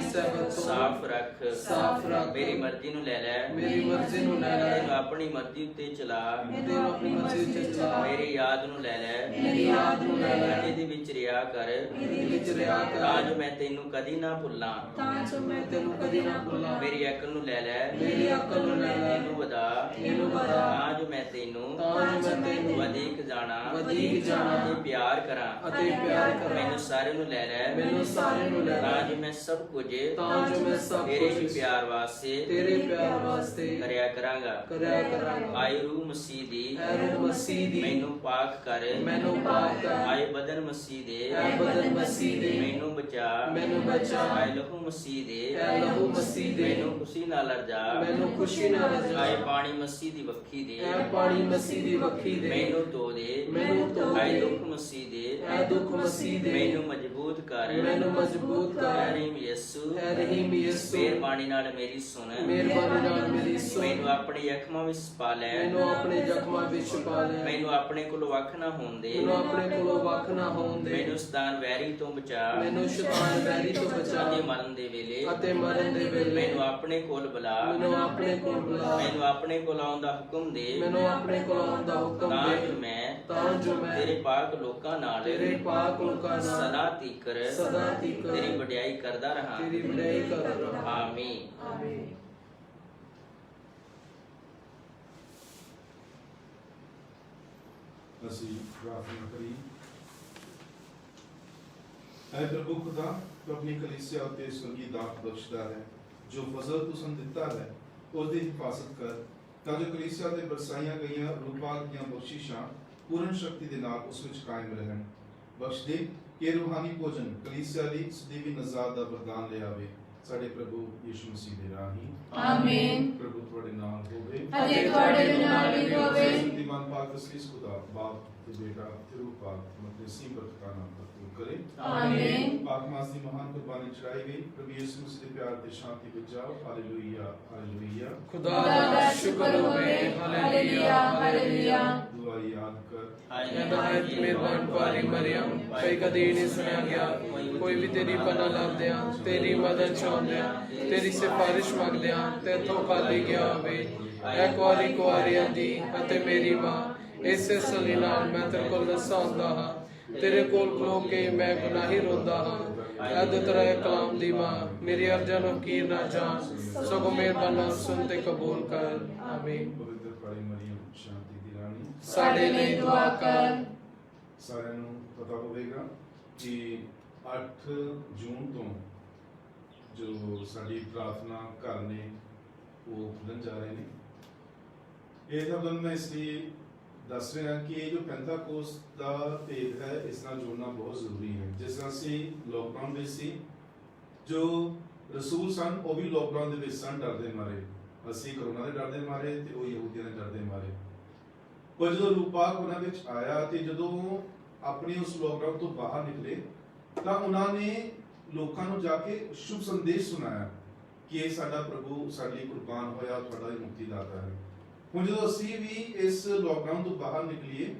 ਸਹਿਬਤ ਤੋਂ ਸਾਫ਼ ਰੱਖ ਮੇਰੀ ਮਰਜ਼ੀ ਨੂੰ ਲੈ ਲੈ ਮੇਰੀ ਮਰਜ਼ੀ ਨੂੰ ਲੈ ਲੈ ਮੈਨੂੰ ਆਪਣੀ ਮਰਜ਼ੀ ਉੱਤੇ ਚਲਾ ਮੈਨੂੰ ਆਪਣੀ ਮਰਜ਼ੀ ਤੇ ਚਲਾ ਮੇਰੀ ਯਾਦ ਨੂੰ ਲੈ ਲੈ ਮੇਰੀ ਯਾਦ ਨੂੰ ਲੈ ਲੈ ਇਹਦੇ ਵਿੱਚ ਰਿਆ ਕਰ ਇਹਦੇ ਵਿੱਚ ਰਿਹਾ ਤਾਂ ਕਰ ਜੋ ਮੈਂ ਤੈਨੂੰ ਕਦੀ ਨਾ ਭੁੱਲਾਂ ਤਾਂ ਜੋ ਮੈਂ ਤੈਨੂੰ ਕਦੀ ਨਾ ਭੁੱਲਾਂ ਮੇਰੀ ਅਕਲ ਨੂੰ ਲੈ ਲੈ ਮੇਰੀ ਅਕਲ ਨੂੰ ਲੈ ਲੈ ਮੈਨੂੰ ਵਧਾ ਮੈਨੂੰ ਵਧਾ ਤਾਂ ਜੋ ਮੈਂ ਤੈਨੂੰ ਤਾਂ ਜੋ ਮੈਂ ਤੈਨੂੰ ਵਧੇਕ ਜਾਣਾ ਵਧੇਕ ਜਾਣਾ ਅਤੇ ਪਿਆਰ ਕਰਾਂ ਅਤੇ ਪਿਆਰ ਕਰਾਂ ਮੈਨੂੰ ਸਾਰੇ ਨੂੰ ਲੈ ਲੈ ਮੈਨੂੰ ਸਾਰੇ ਨੂੰ ਲੈ ਤਾਂ ਲੈ ਜੋ ਮੈਂ ਸਭ ਕੁਝ ਤਾਂ ਜੋ ਮੈਂ ਸਭ ਤੇਰੇ ਹੀ ਕੁਝ ਪਿਆਰ ਵਾਸਤੇ ਤੇਰੇ ਪਿਆਰ ਵਾਸਤੇ ਕਰਿਆ ਕਰਾਂਗਾ ਕਰਿਆ ਕਰਾਂਗਾ ਆਏ ਰੂਹ ਮਸੀਹ ਦੀ ਐ ਰੂਹ ਮਸੀਹ ਦੀ ਮੈਨੂੰ ਪਾਕ ਕਰ ਮੈਨੂੰ ਪਾਕ ਕਰ ਆਏ ਬਦਨ ਮਸੀਹ ਦੇ ਐ ਬਦਨ ਮਸੀਹ ਦੇ ਮੈਨੂੰ ਬਚਾ ਮੈਨੂੰ ਬਚਾ ਆਏ ਲਹੂ ਮਸੀਹ ਦੇ ਐ ਲਹੂ ਮਸੀਹ ਦੇ ਮੈਨੂੰ ਖੁਸ਼ੀ ਨਾਲ ਰਜਾ ਮੈਨੂੰ ਖੁਸ਼ੀ ਨਾਲ ਰਜਾ ਆਏ ਪਾਣੀ ਮਸੀਹ ਦੀ ਵੱਖੀ ਦੇ ਐ ਪਾਣੀ ਮਸੀਹ ਦੀ ਵੱਖੀ ਦੇ ਮੈਨੂੰ ਧੋ ਦੇ ਮੈਨੂੰ ਧੋ ਆਏ ਦੇ ਦੁੱਖ ਮਸੀਹ ਦੇ ਐ ਦੁੱਖ ਮਸੀਹ ਦੇ ਮੈਨੂੰ ਮਜ਼ਬੂਤ ਕਰ ਮੈਨੂੰ ਮਜ਼ਬੂਤ ਐ ਕਰ ਰਹੀਮ ਯਿਸੂ ਐ ਰਹੀਮ ਯਿਸੂ ਮਿਹਰਬਾਨੀ ਨਾਲ ਮੇਰੀ ਸੁਣ ਮਿਹਰਬਾਨੀ ਨਾਲ ਮੇਰੀ ਸੁਣ ਮੈਨੂੰ ਆਪਣੇ ਜ਼ਖਮਾਂ ਵਿੱਚ ਪਾ ਲੈ ਮੈਨੂੰ ਆਪਣੇ ਜ਼ਖਮਾਂ ਵਿੱਚ ਪਾ ਲੈ ਮੈਨੂੰ ਆਪਣੇ ਕੋਲੋਂ ਵੱਖ ਨਾ ਹੋਣ ਦੇ ਮੈਨੂੰ ਆਪਣੇ ਕੋਲੋਂ ਵੱਖ ਨਾ ਹੋਣ ਦੇ ਮੈਨੂੰ ਸਤਾਨ ਵੈਰੀ ਤੋਂ ਬਚਾ ਮੈਨੂੰ ਸ਼ੈਤਾਨ ਵੈਰੀ ਤੋਂ ਬਚਾ ਅਤੇ ਮਰਨ ਦੇ ਵੇਲੇ ਅਤੇ ਮਰਨ ਦੇ ਵੇਲੇ ਮੈਨੂੰ ਆਪਣੇ ਕੋਲ ਬੁਲਾ ਮੈਨੂੰ ਆਪਣੇ ਕੋਲ ਬੁਲਾ ਮੈਨੂੰ ਆਪਣੇ ਕੋਲ ਆਉਣ ਦਾ ਹੁਕਮ ਦੇ ਮੈਨੂੰ ਆਪਣੇ ਕੋਲ ਆਉਣ ਦਾ ਹੁਕਮ ਤਾਂ ਦੇ ਜੋ ਮੈਂ ਤਾਂ ਜੋ ਮੈਂ ਤੇਰੇ ਪਾਕ ਲੋਕਾਂ ਨਾਲ ਤੇਰੇ ਪਾਕ ਲੋਕਾਂ ਨਾਲ ਸਦਾ ਤੀਕਰ ਸਦਾ ਤੀਕਰ ਤੇਰੀ ਵਡਿਆਈ ਕਰਦਾ ਰਹਾ ਤੇਰੀ ਵਡਿਆਈ ਕਰਦਾ ਰਹਾਂ। ਆਮੀਨ ਆਮੀਨ। ਅਸੀਂ ਪ੍ਰਾਰਥਨਾ ਕਰੀ। ਐ ਪ੍ਰਭੂ ਖੁਦਾ ਤੂੰ ਆਪਣੀ ਕਲੀਸਿਆ ਉਤੇ ਸਵਰਗੀ ਦਾਤ ਬਖਸ਼ਦਾ ਹੈ, ਜੋ ਫਜ਼ਲ ਤੂੰ ਸਾਨੂੰ ਦਿੱਤਾ ਹੈ ਉਸ ਦੀ ਹਿਫਾਜ਼ਤ ਕਰ, ਤਾਂ ਜੋ ਕਲੀਸਿਆ ਦੇ ਬਰਸਾਈਆਂ ਗਈਆਂ ਰੂਪਾਕ ਦੀਆਂ ਬਖਸ਼ਿਸ਼ਾਂ ਪੂਰਨ ਸ਼ਕਤੀ ਦੇ ਨਾਲ ਉਸ ਵਿੱਚ ਕਾਇਮ ਰਹਿਣ। ਬਖਸ਼ ਦੇ ਕਿ ਰੂਹਾਨੀ ਭੋਜਨ ਕਲੀਸਿਆ ਲਈ ਸਦੀਵੀ ਨਜ਼ਾਤ ਦਾ ਵਰਦਾਨ ਲਿਆਵੇ, ਸਾਡੇ ਪ੍ਰਭੂ ਯਿਸੂ ਮਸੀਹ ਦੇ ਰਾਹੀਂ। ਆਮੀਨ। ਪ੍ਰਭੂ ਤੁਹਾਡੇ ਨਾਲ ਹੋਵੇ ਅਤੇ ਤੁਹਾਡੇ ਨਾਲ ਵੀ ਹੋਵੇ। ਸ਼ਕਤੀਮਾਨ ਪਾਕ ਅਸੀਸ ਖੁਦਾ ਬਾਪ ਤੇ ਬੇਟਾ ਤੇ ਰੂਹ ਪਾਕ ਮਤੇ ਸੀ ਬਰਕਤਾਂ ਨਾਲ ਭਰਪੂਰ ਕਰੇ। ਆਮੀਨ। ਪਾਕ ਮਾਸ ਦੀ ਮਹਾਨ ਕੁਰਬਾਨੀ ਚੜਾਈ ਗਈ, ਪ੍ਰਭੂ ਯਿਸੂ ਮਸੀਹ ਦੇ ਪਿਆਰ ਤੇ ਸ਼ਾਂਤੀ ਵਿੱਚ ਜਾਓ। Hallelujah hallelujah. ਖੁਦਾ ਦਾ ਸ਼ੁਕਰ ਹੋਵੇ। Hallelujah hallelujah. ਦੁਆ ਯਾਦ ਕਰ ਹਦਾਇਤ ਮਿਹਰਬਾਨ ਕੁਆਰੀ ਮਰੀਮ, ਕਈ ਕਦੀ ਨਹੀਂ ਸੁਣਿਆ ਗਿਆ ਕੋਈ ਵੀ ਤੇਰੀ ਪਨਾਹ ਲੱਭਦਿਆਂ, ਤੇਰੀ ਮਦਦ ਚਾਹੁੰਦਿਆਂ, ਤੇਰੀ ਸਿਫਾਰਿਸ਼ ਮੰਗਦਿਆਂ ਤੇਥੋਂ ਖਾਲੀ ਗਿਆ ਹੋਵੇ। ਐ ਕੁਆਰੀ ਕੁਆਰੀਆਂ ਦੀ ਅਤੇ ਮੇਰੀ ਮਾਂ, ਇਸੇ ਸਲੀ ਨਾਲ ਮੈਂ ਤੇਰੇ ਕੋਲ ਨਸਾਂ ਆਉਂਦਾ ਹਾਂ, ਤੇਰੇ ਕੋਲ ਖਲੋ ਕੇ ਮੈਂ ਗੁਨਾਹੀ ਰੋਂਦਾ ਹਾਂ। ਐ ਦੁਤਰਾਏ ਕਲਾਮ ਦੀ ਮਾਂ, ਮੇਰੀ ਅਰਜ਼ਾਂ ਨੂੰ ਕੀਰ ਨਾ ਜਾਣ, ਸਗੋਂ ਮਿਹਰਬਾਨ ਨਾਲ ਸੁਣ ਤੇ ਕਬੂਲ ਕਰ। ਆਮੀਨ। ਪਵਿੱਤਰ ਕੁਆਰੀ ਮਰੀਮ ਸ਼ਾਂਤੀ ਦੀ ਰਾਣੀ, ਸਾਡੇ ਲਈ ਦੁਆ ਕਰ। ਸਾਰਿਆਂ ਨੂੰ ਪਤਾ ਹੋਵੇਗਾ ਕਿ 8 ਜੂਨ ਤੋਂ ਜੋ ਸਾਡੀ ਪ੍ਰਾਰਥਨਾ ਘਰ ਨੇ ਉਹ ਖੁੱਲ੍ਹਣ ਜਾ ਰਹੇ ਨੇ। ਇਹ ਤਾਂ ਤੁਹਾਨੂੰ ਮੈਂ ਇਸ ਲਈ ਦੱਸ ਰਿਹਾ ਕਿ ਇਹ ਜੋ ਪੈਂਤਾਕੋਸਤ ਦਾ ਭੇਦ ਹੈ, ਇਸ ਨਾਲ ਜੁੜਨਾ ਬਹੁਤ ਜ਼ਰੂਰੀ ਹੈ। ਜਿਸ ਤਰ੍ਹਾਂ ਅਸੀਂ ਲੋਕਡਾਊਨ ਵਿੱਚ ਸੀ, ਜੋ ਰਸੂਲ ਸਨ ਉਹ ਵੀ ਲੋਕਡਾਊਨ ਦੇ ਵਿੱਚ ਸਨ, ਡਰਦੇ ਮਾਰੇ। ਅਸੀਂ ਕਰੋਨਾ ਦੇ ਡਰਦੇ ਮਾਰੇ ਤੇ ਉਹ ਯਹੂਦੀਆਂ ਦੇ ਡਰਦੇ ਮਾਰੇ। ਪਰ ਜਦੋਂ ਰੂਪਾਕ ਉਹਨਾਂ ਵਿੱਚ ਆਇਆ ਤੇ ਜਦੋਂ ਆਪਣੇ ਉਸ ਲੋਕਡਾਊਨ ਤੋਂ ਬਾਹਰ ਨਿਕਲੇ ਤਾਂ ਉਹਨਾਂ ਨੇ ਲੋਕਾਂ ਨੂੰ ਜਾ ਕੇ ਸ਼ੁਭ ਸੰਦੇਸ਼ ਸੁਣਾਇਆ ਕਿ ਇਹ ਸਾਡਾ ਪ੍ਰਭੂ ਸਾਡੇ ਲਈ ਕੁਰਬਾਨ ਹੋਇਆ, ਤੁਹਾਡਾ ਹੀ ਮੁਕਤੀ ਦਾਤਾ ਹੈ। ਹੁਣ ਜਦੋਂ ਅਸੀਂ ਵੀ ਇਸ ਲੋਕਡਾਊਨ ਤੋਂ ਬਾਹਰ ਨਿਕਲੀਏ,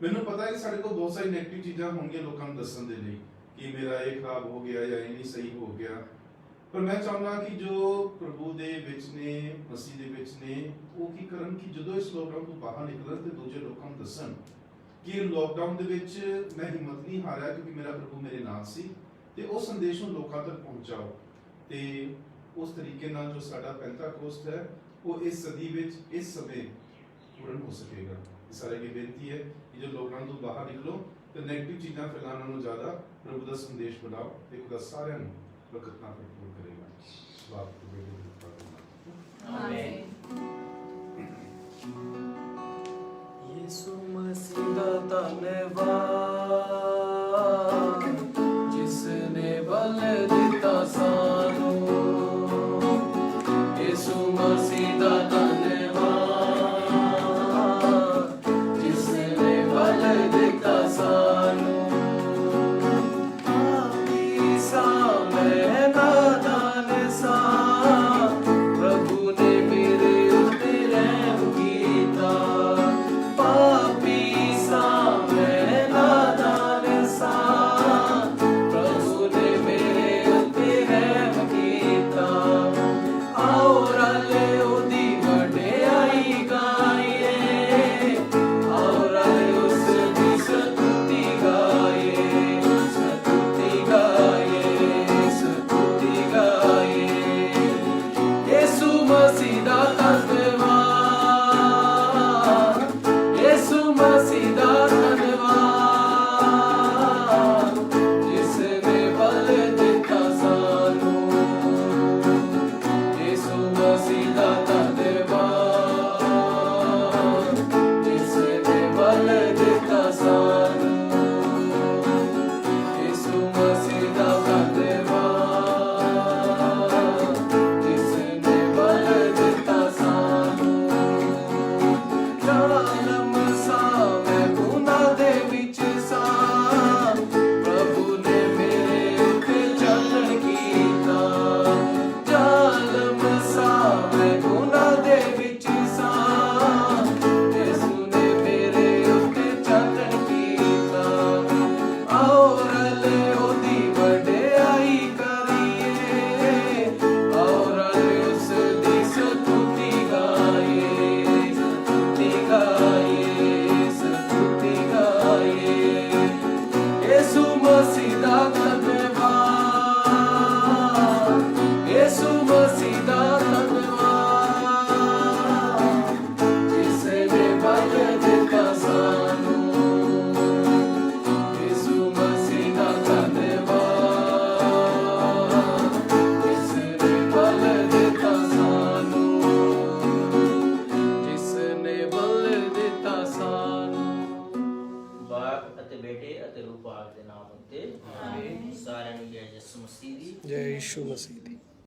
ਮੈਨੂੰ ਪਤਾ ਹੈ ਕਿ ਸਾਡੇ ਕੋਲ ਬਹੁਤ ਸਾਰੀ ਨੈਗੇਟਿਵ ਚੀਜ਼ਾਂ ਹੋਣਗੀਆਂ ਲੋਕਾਂ ਨੂੰ ਦੱਸਣ ਦੇ ਲਈ ਕਿ ਮੇਰਾ ਇਹ ਖਰਾਬ ਹੋ ਗਿਆ ਜਾਂ ਇਹ ਨਹੀਂ ਸਹੀ ਹੋ ਗਿਆ। ਪਰ ਮੈਂ ਚਾਹੁੰਦਾ ਕਿ ਜੋ ਪ੍ਰਭੂ ਦੇ ਵਿੱਚ ਨੇ, ਮਸੀਹ ਦੇ ਵਿੱਚ ਨੇ, ਉਹ ਕੀ ਕਰਨ ਕਿ ਜਦੋਂ ਇਸ ਲੋਕਡਾਊਨ ਤੋਂ ਬਾਹਰ ਨਿਕਲਣ ਤੇ ਦੂਜੇ ਲੋਕਾਂ ਨੂੰ ਦੱਸਣ ਕਿ ਲੋਕਡਾਊਨ ਦੇ ਵਿੱਚ ਮੈਂ ਹਿੰਮਤ ਨਹੀਂ ਹਾਰਿਆ ਕਿਉਂਕਿ ਮੇਰਾ ਪ੍ਰਭੂ ਮੇਰੇ ਨਾਲ ਸੀ, ਤੇ ਉਹ ਸੰਦੇਸ਼ ਨੂੰ ਲੋਕਾਂ ਤੱਕ ਪਹੁੰਚਾਓ। ਤੇ ਉਸ ਤਰੀਕੇ ਨਾਲ ਜੋ ਸਾਡਾ ਪੈਂਤਾਕੋਸਤ ਹੈ ਉਹ ਇਸ ਸਦੀ ਵਿੱਚ ਇਸ ਸਮੇਂ ਪੂਰਨ ਹੋ ਸਕੇਗਾ। ਸਾਰੇ ਦੀ ਬੇਨਤੀ ਹੈ ਕਿ ਜੋ ਲੋਕਡਾਊਨ ਤੋਂ ਬਾਹਰ ਨਿਕਲੋ ਤੇ ਨੈਗੇਟਿਵ ਚੀਜ਼ਾਂ ਫੈਲਾਉਣ ਨਾਲੋਂ ਜ਼ਿਆਦਾ ਪ੍ਰਭੂ ਦਾ ਸੰਦੇਸ਼ ਫੈਲਾਓ ਤੇ ਖੁਦਾ ਸਾਰਿਆਂ ਨੂੰ ਬਰਕਤ ਨਾਲ ਭਰਪੂਰ ਕਰੇਗਾ। ਬਾਪ ਤੇ ਬੇਟੇ ਦੀ ਕਿਰਪਾ ਨਾਲ। ਆਮੀਨ। ਯਿਸੂ ਮਸੀਹ ਦਾ ਧੰਨਵਾਦ, ਜਿਸ ਨੇ ਬਲ ਦਿੱਤਾ ਸਾਨੂੰ। ਯਿਸੂ ਮਸੀਹ ਦਾ ਧੰਨਵਾਦ, ਜਿਸ ਨੇ ਬਲ ਦਿੱਤਾ ਸਾਨੂੰ। ਆਮੀ ਸਾ ਮੈਂ ਨਾਦਾਨ ਸਾ, ਪ੍ਰਭੂ ਨੇ ਮੇਰੇ ਉੱਤੇ ਰਹਿਮ ਕੀਤਾ। ਯਿਸੂ ਮਸੀਹ ਦੀ ਜੈ ਯਿਸੂ ਮਸੀਹ ਦੀ।